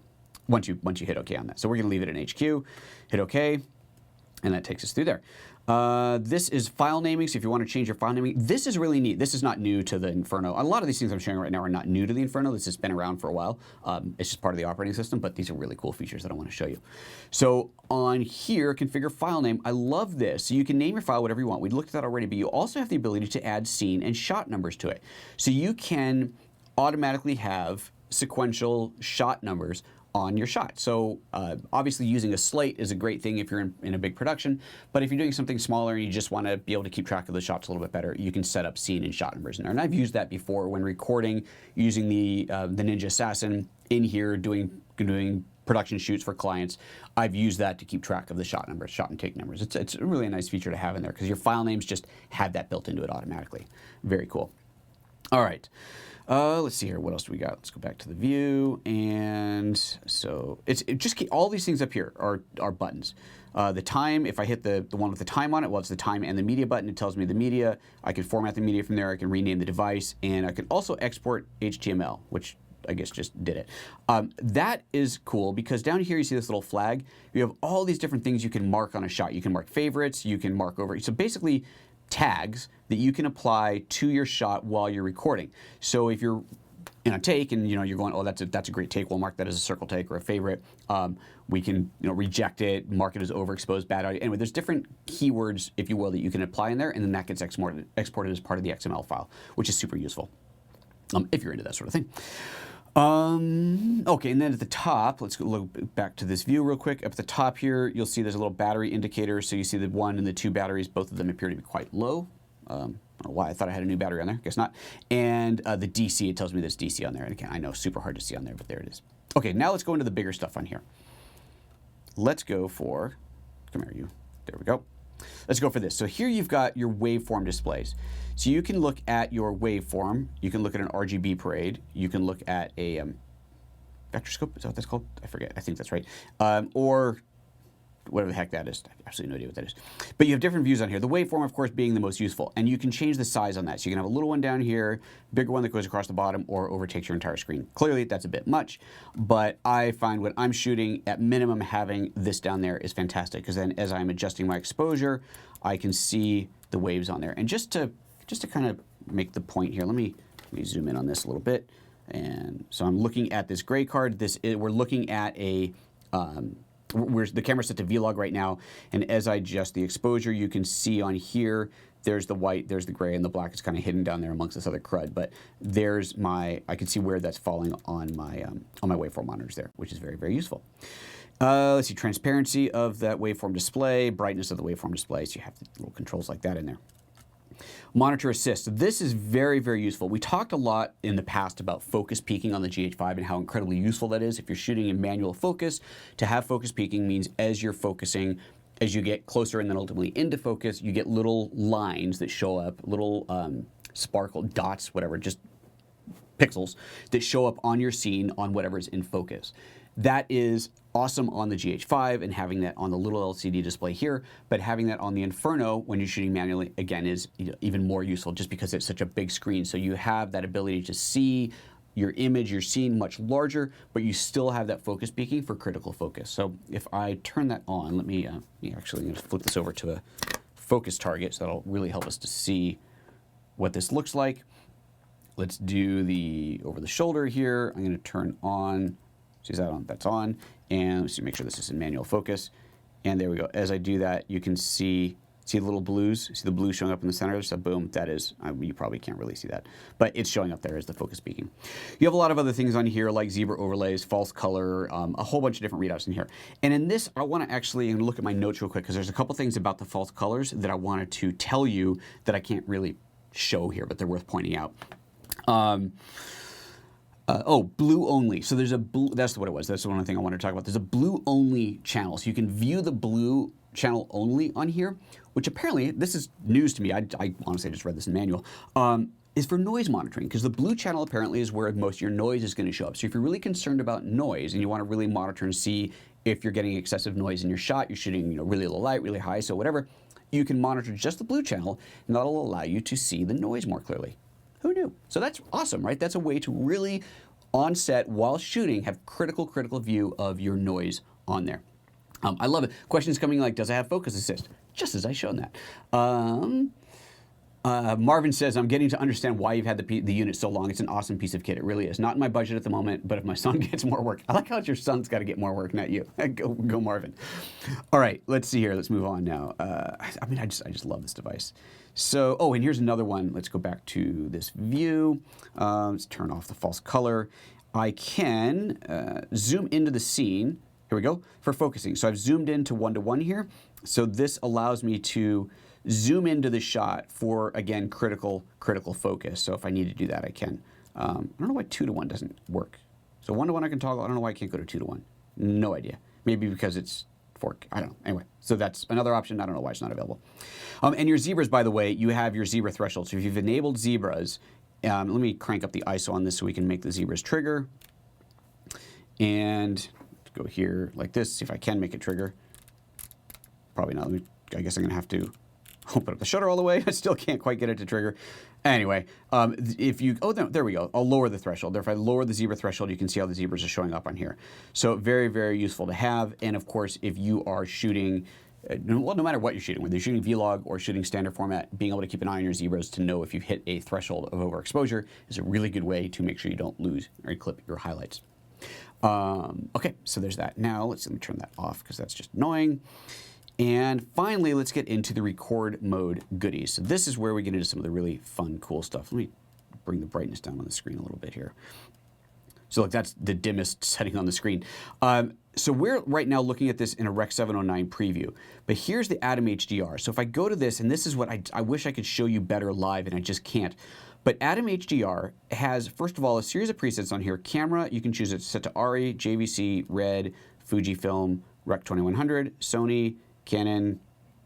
once you hit OK on that. So we're going to leave it in HQ, hit OK, and that takes us through there. This is file naming, so if you want to change your file naming, this is really neat. This is not new to the Inferno. A lot of these things I'm showing right now are not new to the Inferno. This has been around for a while. It's just part of the operating system, but these are really cool features that I want to show you. So on here, configure file name. I love this. So you can name your file whatever you want. We looked at that already, but you also have the ability to add scene and shot numbers to it. So you can automatically have sequential shot numbers on your shot. So obviously using a slate is a great thing if you're in a big production, but if you're doing something smaller and you just want to be able to keep track of the shots a little bit better, you can set up scene and shot numbers in there. And I've used that before when recording using the Ninja Assassin in here doing production shoots for clients. I've used that to keep track of the shot numbers, shot and take numbers. It's really a nice feature to have in there because your file names just have that built into it automatically. Very cool. All right. Let's see here. What else do we got? Let's go back to the view. And so all these things up here are buttons. The time, if I hit the one with the time on it, well, it's the time and the media button. It tells me the media. I can format the media from there. I can rename the device. And I can also export HTML, which I guess just did it. That is cool because down here you see this little flag. You have all these different things you can mark on a shot. You can mark favorites. You can mark over. So basically, tags that you can apply to your shot while you're recording. So if you're in a take and you're going, oh, that's a great take, we'll mark that as a circle take or a favorite. We can reject it, mark it as overexposed, bad audio. Anyway, there's different keywords, if you will, that you can apply in there, and then that gets exported as part of the XML file, which is super useful if you're into that sort of thing. Okay, and then at the top, let's look back to this view real quick. Up at the top here, you'll see there's a little battery indicator. So you see the 1 and the 2 batteries, both of them appear to be quite low. I don't know why I thought I had a new battery on there. Guess not. And the DC, it tells me there's DC on there. And again, I know super hard to see on there, but there it is. Okay, now let's go into the bigger stuff on here. Let's go for, come here, you. There we go. Let's go for this. So here you've got your waveform displays. So you can look at your waveform. You can look at an RGB parade. You can look at a vectorscope. Is that what that's called? I forget. I think that's right. Or whatever the heck that is. I have absolutely no idea what that is. But you have different views on here. The waveform, of course, being the most useful. And you can change the size on that. So you can have a little one down here, bigger one that goes across the bottom, or overtakes your entire screen. Clearly, that's a bit much. But I find when I'm shooting, at minimum, having this down there is fantastic. Because then as I'm adjusting my exposure, I can see the waves on there. And just to kind of make the point here, let me zoom in on this a little bit. And so I'm looking at this gray card. We're looking at the camera's set to Vlog right now, and as I adjust the exposure, you can see on here, there's the white, there's the gray, and the black is kind of hidden down there amongst this other crud. But there's I can see where that's falling on my waveform monitors there, which is very, very useful. Let's see, transparency of that waveform display, brightness of the waveform display, so you have the little controls like that in there. Monitor assist. This is very, very useful. We talked a lot in the past about focus peaking on the GH5 and how incredibly useful that is. If you're shooting in manual focus, to have focus peaking means as you're focusing, as you get closer and then ultimately into focus, you get little lines that show up, little sparkle dots, whatever, just pixels that show up on your scene on whatever's in focus. That is awesome on the GH5 and having that on the little LCD display here, but having that on the Inferno when you're shooting manually, again, is even more useful just because it's such a big screen. So you have that ability to see your image, your scene much larger, but you still have that focus peaking for critical focus. So if I turn that on, let me actually, I'm going to flip this over to a focus target, so that'll really help us to see what this looks like. Let's do the over the shoulder here. I'm going to turn on. See that on? That's on. And let's see, make sure this is in manual focus. And there we go. As I do that, you can see the little blues. See the blue showing up in the center? So boom, that is, you probably can't really see that, but it's showing up there as the focus peaking. You have a lot of other things on here like zebra overlays, false color, a whole bunch of different readouts in here. And in this, I want to actually look at my notes real quick because there's a couple things about the false colors that I wanted to tell you that I can't really show here, but they're worth pointing out. Oh, blue only. So there's a blue, that's what it was. That's the one thing I wanted to talk about. There's a blue only channel. So you can view the blue channel only on here, which apparently, this is news to me. I honestly just read this in manual. Is for noise monitoring, because the blue channel apparently is where most of your noise is going to show up. So if you're really concerned about noise and you want to really monitor and see if you're getting excessive noise in your shot, you're shooting really low light, really high, so whatever, you can monitor just the blue channel, and that'll allow you to see the noise more clearly. Who knew? So that's awesome, right? That's a way to really, on set, while shooting, have critical view of your noise on there. I love it. Questions coming like, does it have focus assist? Just as I shown that. Marvin says, I'm getting to understand why you've had the unit so long. It's an awesome piece of kit. It really is. Not in my budget at the moment, but if my son gets more work. I like how it's your son's got to get more work, not you. Go Marvin. All right, let's see here. Let's move on now. I just love this device. So, oh, and here's another one. Let's go back to this view. Let's turn off the false color. I can zoom into the scene. Here we go, for focusing. So I've zoomed into 1:1 here. So this allows me to zoom into the shot for, again, critical focus. So if I need to do that, I can. I don't know why 2:1 doesn't work. So 1:1 I can toggle. I don't know why I can't go to 2:1. No idea. Maybe because it's fork. I don't know. Anyway, so that's another option. I don't know why it's not available. And your zebras, by the way, you have your zebra threshold. So if you've enabled zebras, let me crank up the ISO on this so we can make the zebras trigger. And go here like this, see if I can make it trigger. Probably not. I guess I'm going to have to open up the shutter all the way. I still can't quite get it to trigger. Anyway, if you, oh, no, there we go. I'll lower the threshold. If I lower the zebra threshold, you can see how the zebras are showing up on here. So very, very useful to have. And of course, if you are shooting, well, no matter what you're shooting, whether you're shooting vlog or shooting standard format, being able to keep an eye on your zebras to know if you've hit a threshold of overexposure is a really good way to make sure you don't lose or clip your highlights. Okay, so there's that. Now, let me turn that off because that's just annoying. And finally, let's get into the record mode goodies. So this is where we get into some of the really fun, cool stuff. Let me bring the brightness down on the screen a little bit here. So look, that's the dimmest setting on the screen. So we're right now looking at this in a Rec 709 preview, but here's the Atom HDR. So if I go to this, and this is what I wish I could show you better live, and I just can't. But Atom HDR has, first of all, a series of presets on here. Camera, you can choose it set to ARRI, JVC, Red, Fujifilm, Rec 2100, Sony, Canon,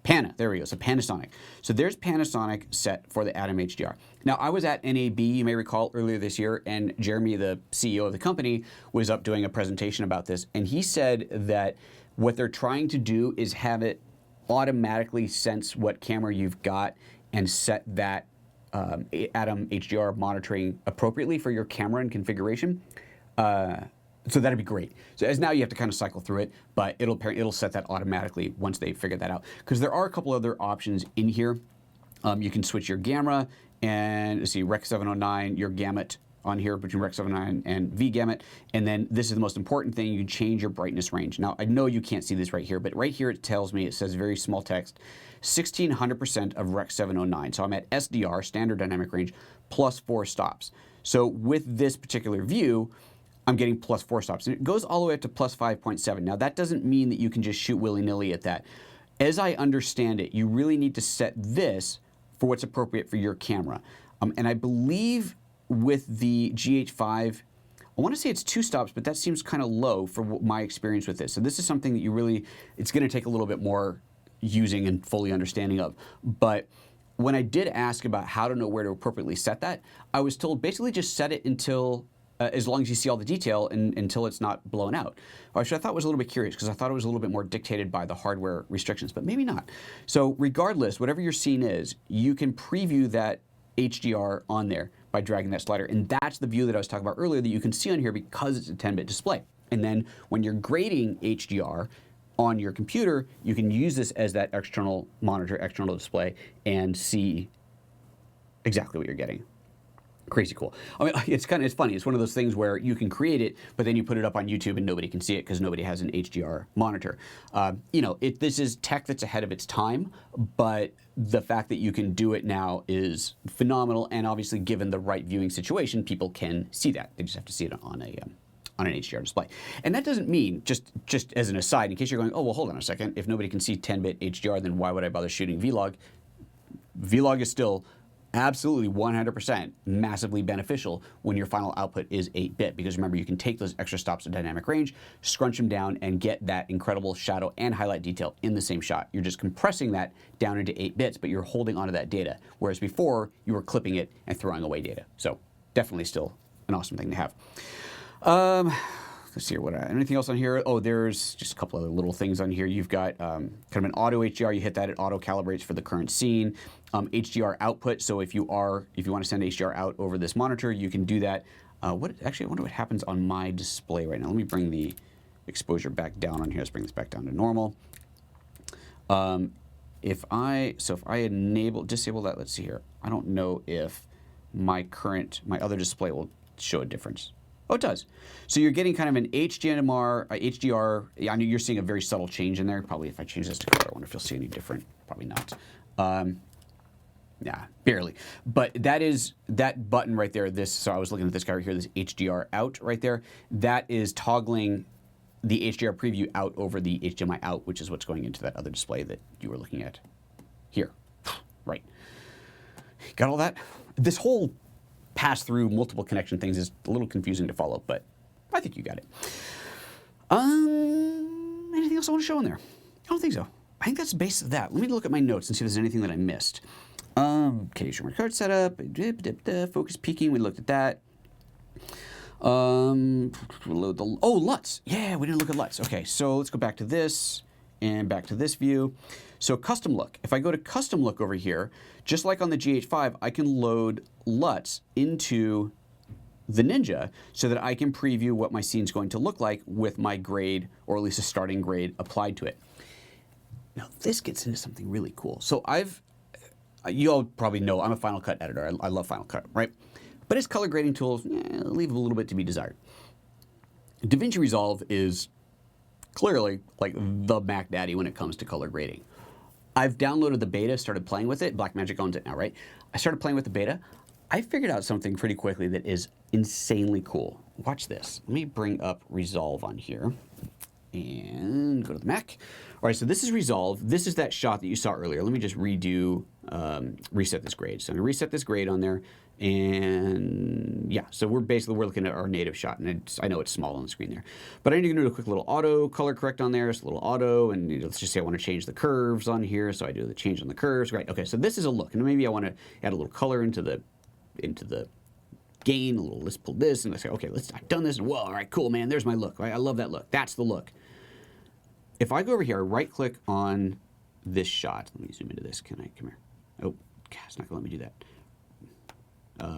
Pana. There we go. So Panasonic. So there's Panasonic set for the Atom HDR. Now, I was at NAB, you may recall, earlier this year, and Jeremy, the CEO of the company, was up doing a presentation about this, and he said that what they're trying to do is have it automatically sense what camera you've got and set that Atom HDR monitoring appropriately for your camera and configuration. So that'd be great. So as now you have to kind of cycle through it, but it'll set that automatically once they figure that out. Because there are a couple other options in here. You can switch your gamma and let's see, Rec 709, your gamut on here between Rec 709 and V-gamut. And then this is the most important thing, you can change your brightness range. Now I know you can't see this right here, but right here it tells me, it says very small text, 1600% of Rec 709. So I'm at SDR, standard dynamic range, plus 4 stops. So with this particular view, I'm getting plus 4 stops. And it goes all the way up to plus 5.7. Now that doesn't mean that you can just shoot willy-nilly at that. As I understand it, you really need to set this for what's appropriate for your camera. And I believe with the GH5, I want to say it's 2 stops, but that seems kind of low for my experience with this. So this is something that you really, it's going to take a little bit more using and fully understanding of. But when I did ask about how to know where to appropriately set that, I was told basically just set it until as long as you see all the detail and until it's not blown out. Which I thought was a little bit curious because I thought it was a little bit more dictated by the hardware restrictions, but maybe not. So regardless, whatever your scene is, you can preview that HDR on there by dragging that slider. And that's the view that I was talking about earlier that you can see on here because it's a 10-bit display. And then when you're grading HDR on your computer, you can use this as that external monitor, external display, and see exactly what you're getting. Crazy cool. I mean, it's funny. It's one of those things where you can create it, but then you put it up on YouTube and nobody can see it because nobody has an HDR monitor. This is tech that's ahead of its time, but the fact that you can do it now is phenomenal. And obviously, given the right viewing situation, people can see that. They just have to see it on an HDR display. And that doesn't mean, just as an aside, in case you're going, oh, well, hold on a second. If nobody can see 10-bit HDR, then why would I bother shooting vlog? Vlog is still absolutely 100% massively beneficial when your final output is 8-bit, because remember, you can take those extra stops of dynamic range, scrunch them down, and get that incredible shadow and highlight detail in the same shot. You're just compressing that down into 8 bits, but you're holding onto that data, whereas before you were clipping it and throwing away data. So definitely still an awesome thing to have. Let's see here, anything else on here? Oh, there's just a couple other little things on here. You've got kind of an auto HDR. You hit that, it auto calibrates for the current scene. HDR output. So if you want to send HDR out over this monitor, you can do that. Actually, I wonder what happens on my display right now. Let me bring the exposure back down on here. Let's bring this back down to normal. If I disable that, let's see here. I don't know if my other display will show a difference. Oh, it does. So you're getting kind of an HDR. Yeah, I know you're seeing a very subtle change in there. Probably if I change this to color, I wonder if you'll see any different. Probably not. Yeah, barely. But that button right there, so I was looking at this guy right here, this HDR out right there, that is toggling the HDR preview out over the HDMI out, which is what's going into that other display that you were looking at here. Right. Got all that? This whole pass through multiple connection things is a little confusing to follow, but I think you got it. Anything else I want to show in there? I don't think so. I think that's the base of that. Let me look at my notes and see if there's anything that I missed. Okay, show my card setup, focus peaking, we looked at that. LUTs. Yeah, we didn't look at LUTs. Okay, so let's go back to this and back to this view. So custom look. If I go to custom look over here, just like on the GH5, I can load LUTs into the Ninja so that I can preview what my scene's going to look like with my grade, or at least a starting grade, applied to it. Now this gets into something really cool. So you all probably know I'm a Final Cut editor. I love Final Cut, right? But its color grading tools leave a little bit to be desired. DaVinci Resolve is clearly like the Mac Daddy when it comes to color grading. I've downloaded the beta, started playing with it. Blackmagic owns it now, right? I started playing with the beta. I figured out something pretty quickly that is insanely cool. Watch this. Let me bring up Resolve on here and go to the Mac. All right, so this is Resolve. This is that shot that you saw earlier. Let me just reset this grade. So I'm gonna reset this grade on there, and yeah, so we're looking at our native shot, and I know it's small on the screen there, but I need to do a quick little auto color correct on there. It's a little auto, and let's just say I want to change the curves on here, so I do the change on the curves. Right, okay, so this is a look, and maybe I want to add a little color into the gain, let's pull this, and let's say, okay, I've done this, and whoa, all right, cool, man, there's my look, right? I love that look. That's the look. If I go over here, right-click on this shot, let me zoom into this. Come here. Oh, God, it's not gonna let me do that.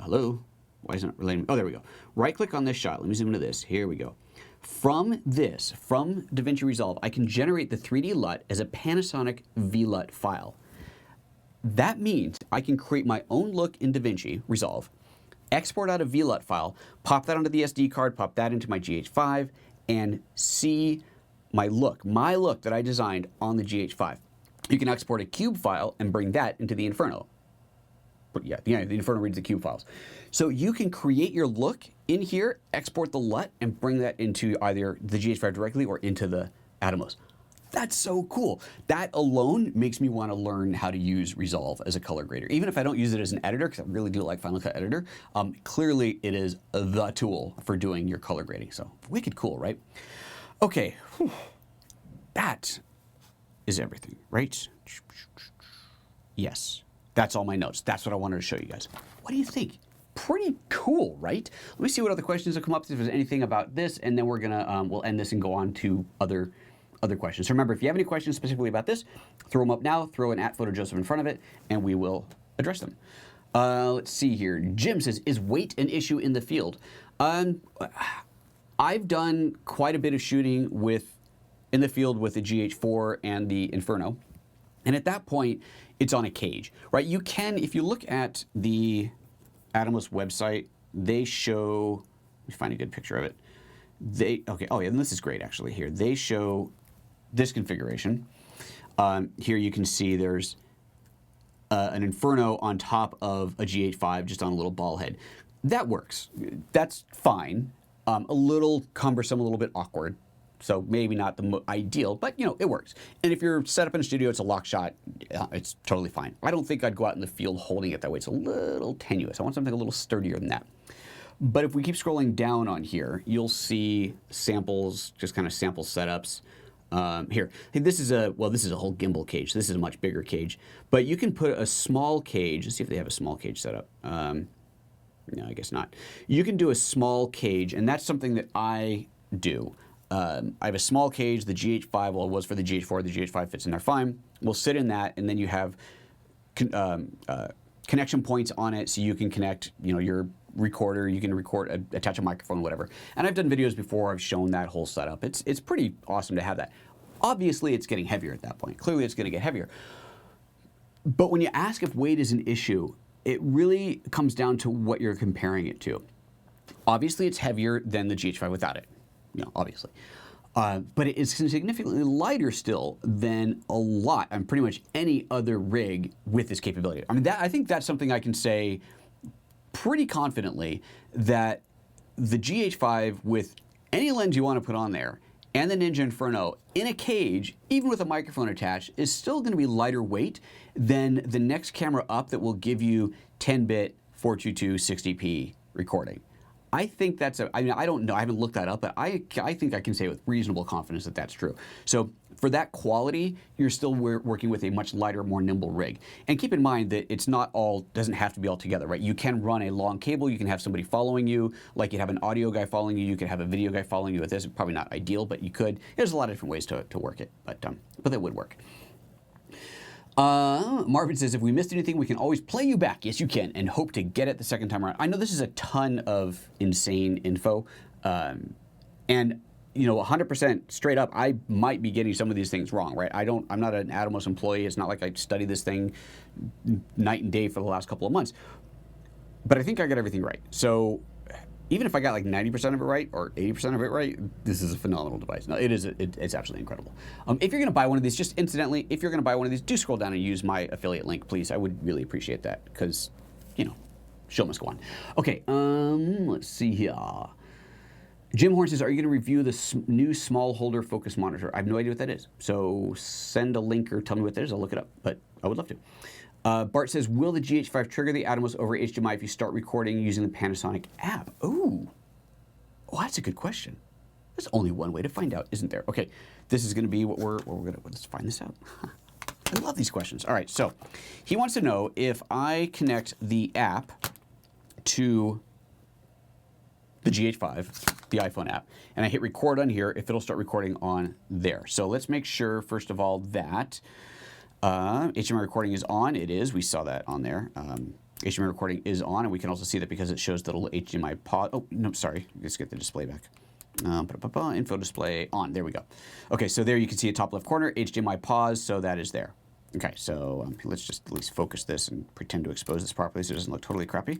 Hello? Why isn't it relating? Oh, there we go. Right-click on this shot. Let me zoom into this. Here we go. From DaVinci Resolve, I can generate the 3D LUT as a Panasonic VLUT file. That means I can create my own look in DaVinci Resolve, export out a VLUT file, pop that onto the SD card, pop that into my GH5, and see my look that I designed on the GH5. You can export a cube file and bring that into the Inferno. But yeah, the Inferno reads the cube files. So you can create your look in here, export the LUT, and bring that into either the GH5 directly or into the Atomos. That's so cool. That alone makes me want to learn how to use Resolve as a color grader. Even if I don't use it as an editor, because I really do like Final Cut Editor, clearly it is the tool for doing your color grading. So wicked cool, right? Okay, that is everything, right? Yes, that's all my notes. That's what I wanted to show you guys. What do you think? Pretty cool, right? Let me see what other questions have come up, if there's anything about this, and then we're gonna, we'll end this and go on to other questions. So remember, if you have any questions specifically about this, throw them up now, throw an @PhotoJoseph in front of it, and we will address them. Let's see here. Jim says, is weight an issue in the field? I've done quite a bit of shooting in the field with the GH4 and the Inferno. And at that point, it's on a cage, right? You can, if you look at the Atomos website, they show, let me find a good picture of it. Oh yeah, and this is great actually here. They show this configuration. Here you can see there's an Inferno on top of a GH5 just on a little ball head. That works. That's fine. A little cumbersome, a little bit awkward. So maybe not the ideal, but it works. And if you're set up in a studio, it's a lock shot, it's totally fine. I don't think I'd go out in the field holding it that way. It's a little tenuous. I want something a little sturdier than that. But if we keep scrolling down on here, you'll see samples, just kind of sample setups. Here, hey, this is a whole gimbal cage. This is a much bigger cage, but you can put a small cage. Let's see if they have a small cage set up. No, I guess not. You can do a small cage, and that's something that I do. I have a small cage, the GH5, well, it was for the GH4, the GH5 fits in there fine. We'll sit in that, and then you have connection points on it, so you can connect, your recorder, you can record, attach a microphone, whatever. And I've done videos before, I've shown that whole setup. It's pretty awesome to have that. Obviously, it's getting heavier at that point. Clearly, it's going to get heavier. But when you ask if weight is an issue, it really comes down to what you're comparing it to. Obviously, it's heavier than the GH5 without it, obviously. But it is significantly lighter still than pretty much any other rig with this capability. I mean, I think that's something I can say pretty confidently, that the GH5 with any lens you want to put on there and the Ninja Inferno in a cage, even with a microphone attached, is still going to be lighter weight than the next camera up that will give you 10-bit 422 60p recording. I think that's I don't know, I haven't looked that up, but I think I can say with reasonable confidence that that's true. So for that quality, you're still working with a much lighter, more nimble rig. And keep in mind that it's not doesn't have to be all together, right? You can run a long cable, you can have somebody following you, like you'd have an audio guy following you, you could have a video guy following you with this. Probably not ideal, but you could. There's a lot of different ways to work it, but that would work. Marvin says, if we missed anything, we can always play you back. Yes, you can, and hope to get it the second time around. I know this is a ton of insane info, and 100% straight up, I might be getting some of these things wrong, right? I'm not an Atomos employee. It's not like I study this thing night and day for the last couple of months, but I think I got everything right. So even if I got like 90% of it right or 80% of it right, this is a phenomenal device. No, it's absolutely incredible. If you're going to buy one of these, just incidentally, if you're going to buy one of these, do scroll down and use my affiliate link, please. I would really appreciate that because, show must go on. Okay, let's see here. Jim Horn says, are you going to review the new small holder focus monitor? I have no idea what that is. So send a link or tell me what that is. I'll look it up, but I would love to. Bart says, will the GH5 trigger the Atomos over HDMI if you start recording using the Panasonic app? Ooh. Oh, that's a good question. There's only one way to find out, isn't there? Okay, this is going to be what we're going to, let's find this out. I love these questions. All right, so he wants to know if I connect the app to the GH5, the iPhone app, and I hit record on here, if it'll start recording on there. So let's make sure, first of all, that HDMI recording is on. It is. We saw that on there. HDMI recording is on, and we can also see that because it shows the little HDMI pause. Oh, no, sorry. Let's get the display back. Info display on. There we go. Okay, so there you can see a top left corner, HDMI pause, so that is there. Okay, so let's just at least focus this and pretend to expose this properly so it doesn't look totally crappy.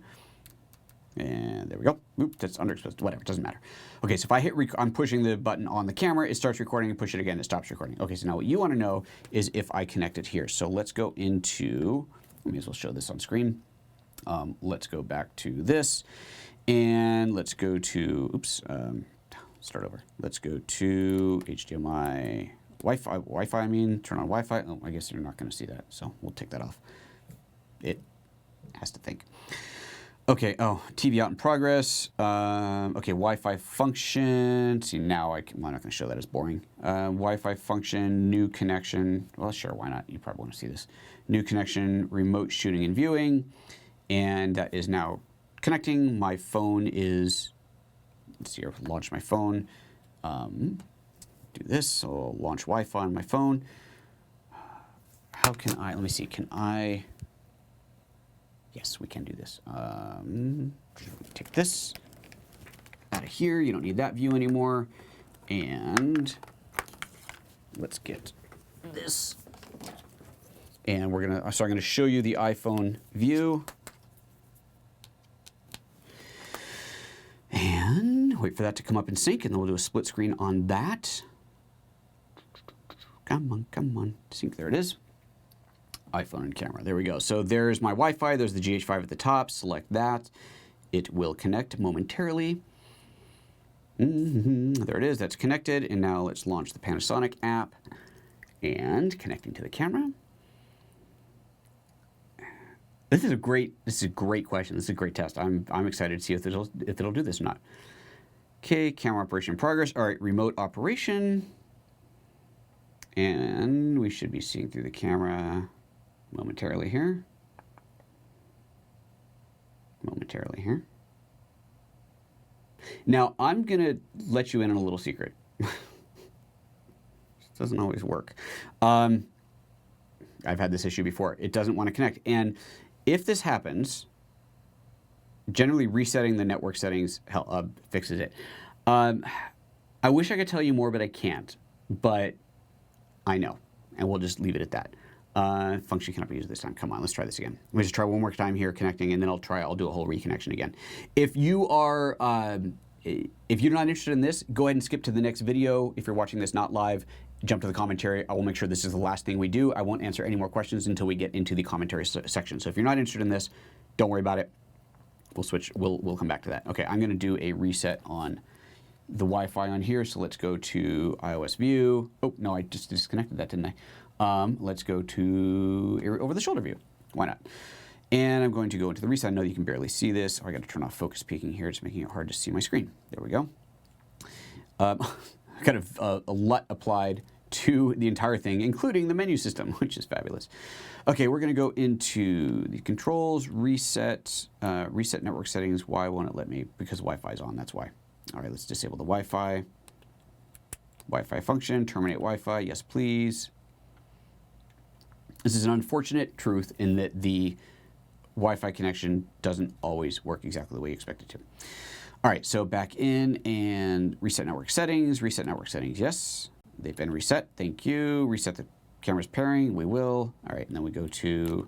And there we go. Oop, that's underexposed. Whatever, it doesn't matter. Okay, so if I hit, I'm pushing the button on the camera, it starts recording, and push it again, it stops recording. Okay, so now what you want to know is if I connect it here. So let's go into, we may as well show this on screen. Let's go back to this, and let's go to, oops, start over. Let's go to HDMI, Wi-Fi, I mean, turn on Wi-Fi. Oh, I guess you're not going to see that, so we'll take that off. It has to think. Okay, oh, TV out in progress. Okay, Wi-Fi function. See, now I'm not going to show that, it's boring. Wi-Fi function, new connection. Well, sure, why not? You probably want to see this. New connection, remote shooting and viewing. And that is now connecting. My phone is, let's see here, launch my phone. Do this, so I'll launch Wi-Fi on my phone. How can I, let me see, can I, yes, we can do this. Take this out of here. You don't need that view anymore. And let's get this. And we're gonna, so I'm gonna show you the iPhone view. And wait for that to come up in sync, and then we'll do a split screen on that. Come on, sync, there it is. iPhone and camera, there we go. So there's my Wi-Fi, there's the GH5 at the top, select that. It will connect momentarily. There it is. That's connected. And now let's launch the Panasonic app and connecting to the camera. This is a great question. This is a great test. I'm excited to see if it'll do this or not. Okay, camera operation in progress. All right, remote operation. And we should be seeing through the camera momentarily here. Now, I'm going to let you in on a little secret. It doesn't always work. I've had this issue before. It doesn't want to connect. And if this happens, generally resetting the network settings fixes it. I wish I could tell you more, but I can't. But I know. And we'll just leave it at that. Function cannot be used this time. Come on, let's try this again. Let me just try one more time here connecting, and then I'll do a whole reconnection again. If you're not interested in this, go ahead and skip to the next video. If you're watching this not live, jump to the commentary. I will make sure this is the last thing we do. I won't answer any more questions until we get into the commentary section. So if you're not interested in this, don't worry about it. We'll switch. We'll come back to that. Okay, I'm going to do a reset on the Wi-Fi on here. So let's go to iOS view. Oh no, I just disconnected that, didn't I? Let's go to over the shoulder view. Why not? And I'm going to go into the reset. I know you can barely see this. Oh, I got to turn off focus peaking here. It's making it hard to see my screen. There we go. Kind of a LUT applied to the entire thing, including the menu system, which is fabulous. Okay, we're going to go into the controls, reset network settings. Why won't it let me? Because Wi-Fi is on, that's why. All right, let's disable the Wi-Fi. Wi-Fi function, terminate Wi-Fi, yes please. This is an unfortunate truth in that the Wi-Fi connection doesn't always work exactly the way you expect it to. All right, so back in and reset network settings, yes. They've been reset, thank you. Reset the camera's pairing, we will. All right, and then we go to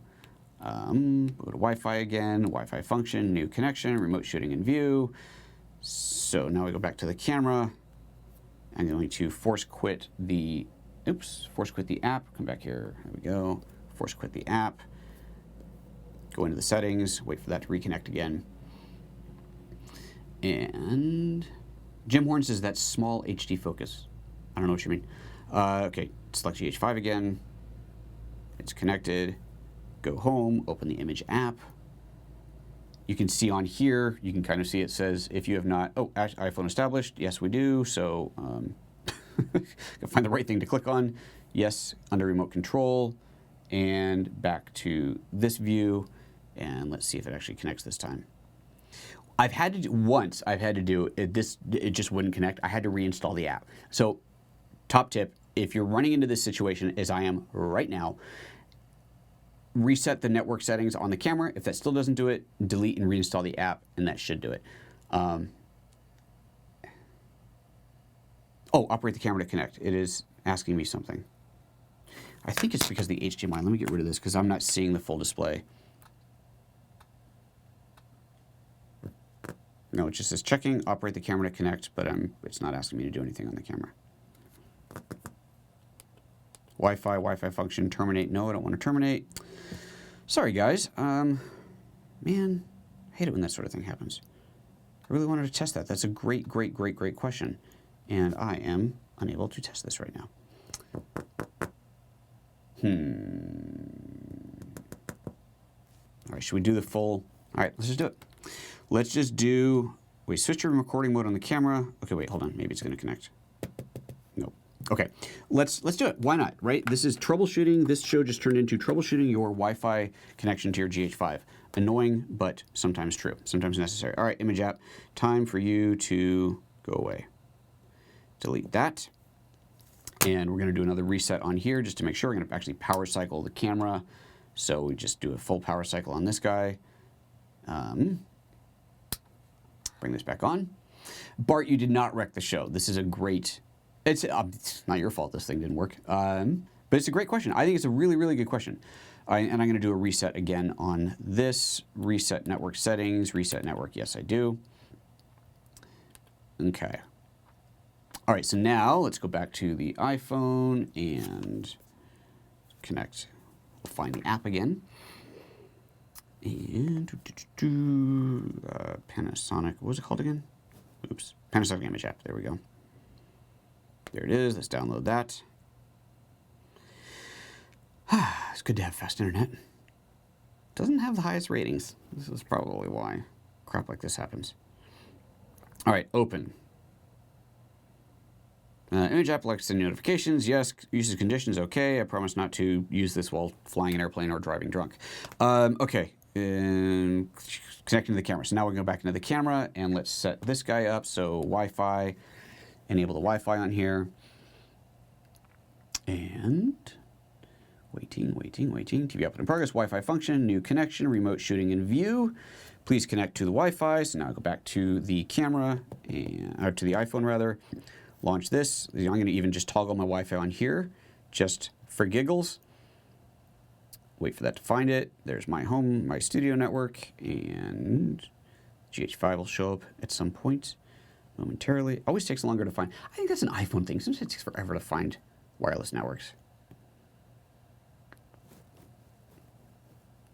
Wi-Fi again, Wi-Fi function, new connection, remote shooting in view. So now we go back to the camera. I'm going to force quit the app. Come back here, there we go. Force quit the app. Go into the settings, wait for that to reconnect again. And Jim Horn says that's small HD focus. I don't know what you mean. Okay, select GH5 again. It's connected. Go home, open the image app. You can see on here, you can kind of see it says if you have not, iPhone established. Yes, we do. So find the right thing to click on. Yes, under remote control. And back to this view. And let's see if it actually connects this time. I've had to do it, it just wouldn't connect. I had to reinstall the app. So top tip, if you're running into this situation as I am right now, reset the network settings on the camera. If that still doesn't do it, delete and reinstall the app, and that should do it. Operate the camera to connect. It is asking me something. I think it's because of the HDMI. Let me get rid of this because I'm not seeing the full display. No, it just says checking, operate the camera to connect, but it's not asking me to do anything on the camera. Wi-Fi function, terminate. No, I don't want to terminate. Sorry, guys. Man, I hate it when that sort of thing happens. I really wanted to test that. That's a great question. And I am unable to test this right now. All right, should we do the full? All right, let's just do it. Let's just do, wait, switch to recording mode on the camera. Okay, wait, hold on. Maybe it's going to connect. Nope. Okay, let's do it. Why not, right? This is troubleshooting. This show just turned into troubleshooting your Wi-Fi connection to your GH5. Annoying, but sometimes true, sometimes necessary. All right, image app, time for you to go away. Delete that. And we're going to do another reset on here just to make sure. We're going to actually power cycle the camera. So we just do a full power cycle on this guy. Bring this back on. Bart, you did not wreck the show. This is a great, it's not your fault this thing didn't work. But it's a great question. I think it's a really good question. And I'm going to do a reset again on this. Reset network settings, reset network. Yes, I do. Okay. All right, so now let's go back to the iPhone and connect. We'll find the app again. And Panasonic, what was it called again? Oops. Panasonic Image app. There we go. There it is. Let's download that. It's good to have fast internet. Doesn't have the highest ratings. This is probably why crap like this happens. All right, open. Image app likes the notifications. Yes. Usage conditions. Okay. I promise not to use this while flying an airplane or driving drunk. Okay. And connecting to the camera. So now we're going to go back into the camera and let's set this guy up. So Wi-Fi. Enable the Wi-Fi on here. And waiting. TV output in progress. Wi-Fi function. New connection. Remote shooting in view. Please connect to the Wi-Fi. So now I go back to the camera, or to the iPhone rather. Launch this. I'm going to even just toggle my Wi-Fi on here, just for giggles. Wait for that to find it. There's my home, my studio network, and GH5 will show up at some point momentarily. Always takes longer to find. I think that's an iPhone thing. Sometimes it takes forever to find wireless networks.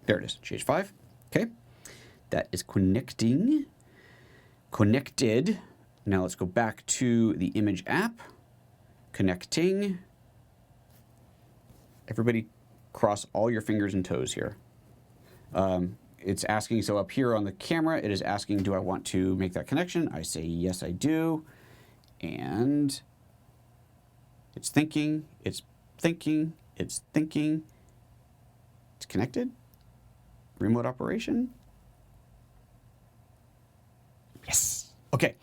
There it is, GH5. Okay. That is connecting. Connected. Now let's go back to the image app. Connecting. Everybody cross all your fingers and toes here. It's asking, so up here on the camera, it is asking, do I want to make that connection? I say, yes, I do. And it's thinking, it's thinking, it's thinking. It's connected. Remote operation. Yes. Okay.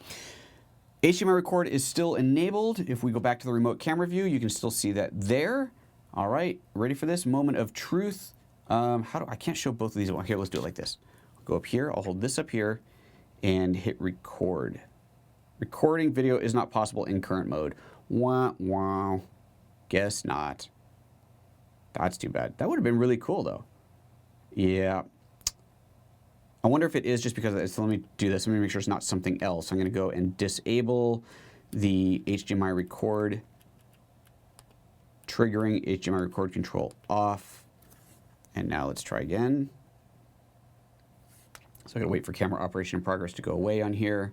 HDMI record is still enabled. If we go back to the remote camera view, you can still see that there. All right, ready for this moment of truth. I can't show both of these. Here, let's do it like this. I'll go up here. I'll hold this up here and hit record. Recording video is not possible in current mode. Wah, wah. Guess not. That's too bad. That would have been really cool though. Yeah. I wonder if it is just because of this. So let me do this. Let me make sure it's not something else. I'm going to go and disable the HDMI record, triggering HDMI record control off. And now let's try again. So I got to wait for camera operation in progress to go away on here.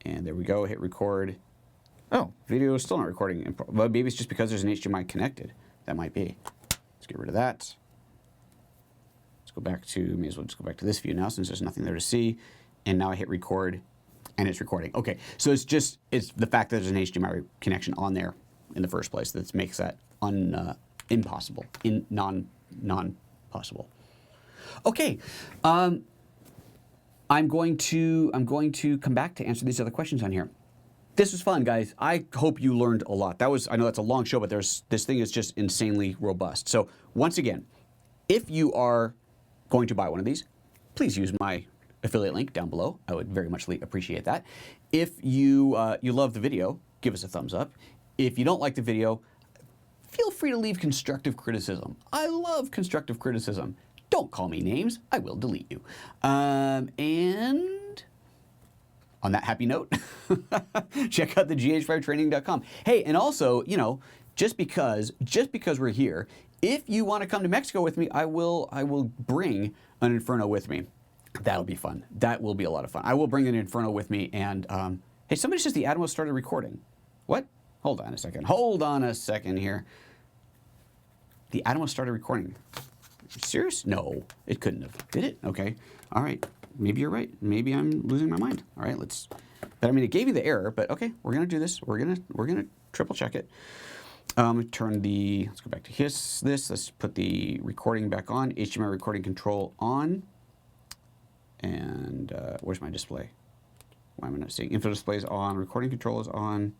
And there we go. Hit record. Oh, video is still not recording. Well, maybe it's just because there's an HDMI connected. That might be. Let's get rid of that. Let's go back to, may as well just go back to this view now since there's nothing there to see. And now I hit record and it's recording. Okay, so it's the fact that there's an HDMI connection on there in the first place that makes that impossible, non-possible. Okay, I'm going to come back to answer these other questions on here. This was fun, guys. I hope you learned a lot. I know that's a long show, but this thing is just insanely robust. So once again, if you are going to buy one of these, please use my affiliate link down below. I would very much appreciate that. If you love the video, give us a thumbs up. If you don't like the video, feel free to leave constructive criticism. I love constructive criticism. Don't call me names. I will delete you. And on that happy note, check out the gh5training.com. Hey, and also, just because we're here, if you want to come to Mexico with me, I will bring an Inferno with me. That'll be fun. That will be a lot of fun. I will bring an Inferno with me. And hey, somebody says the Atmos started recording. What? Hold on a second. Hold on a second here. The Atmos started recording. Are you serious? No, it couldn't have. Did it? Okay. All right. Maybe you're right. Maybe I'm losing my mind. All right. But I mean, it gave you the error. But okay, we're gonna do this. We're gonna triple check it. Let's go back to this. Let's put the recording back on. HDMI recording control on. And where's my display? Why am I not seeing? Info display is on. Recording control is on.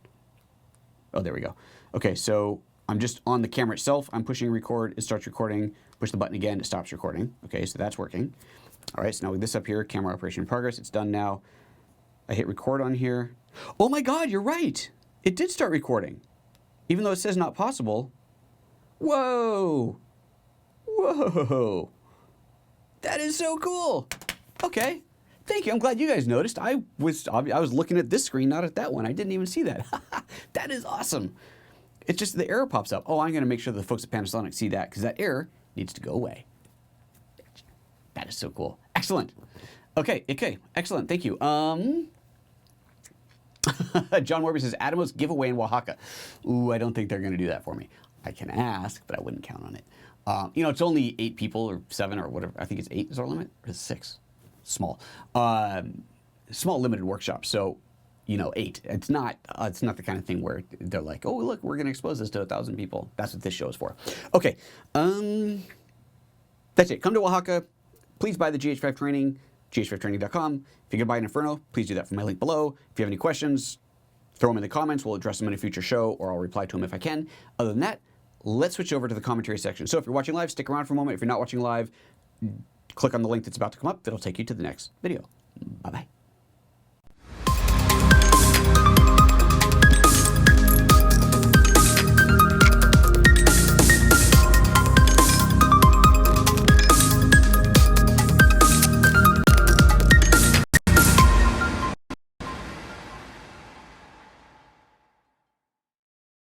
Oh, there we go. Okay, so I'm just on the camera itself. I'm pushing record. It starts recording. Push the button again. It stops recording. Okay, so that's working. All right, so now with this up here, camera operation in progress. It's done now. I hit record on here. Oh my God, you're right. It did start recording. Even though it says not possible. Whoa. Whoa. That is so cool. Okay. Thank you. I'm glad you guys noticed. I was looking at this screen, not at that one. I didn't even see that. That is awesome. It's just the error pops up. Oh, I'm going to make sure the folks at Panasonic see that because that error needs to go away. That is so cool. Excellent. Okay. Excellent. Thank you. John Morby says, Atomos giveaway in Oaxaca. Ooh, I don't think they're going to do that for me. I can ask, but I wouldn't count on it. It's only 8 people or 7 or whatever. I think it's 8 is our limit. Or is it 6? Small. Small limited workshop. So, 8. It's not the kind of thing where they're like, oh, look, we're going to expose this to 1,000 people. That's what this show is for. Okay. That's it. Come to Oaxaca. Please buy the GH5 training, gh5training.com. If you're going to buy an Inferno, please do that from my link below. If you have any questions, throw them in the comments. We'll address them in a future show, or I'll reply to them if I can. Other than that, let's switch over to the commentary section. So if you're watching live, stick around for a moment. If you're not watching live, click on the link that's about to come up. That'll take you to the next video. Bye-bye.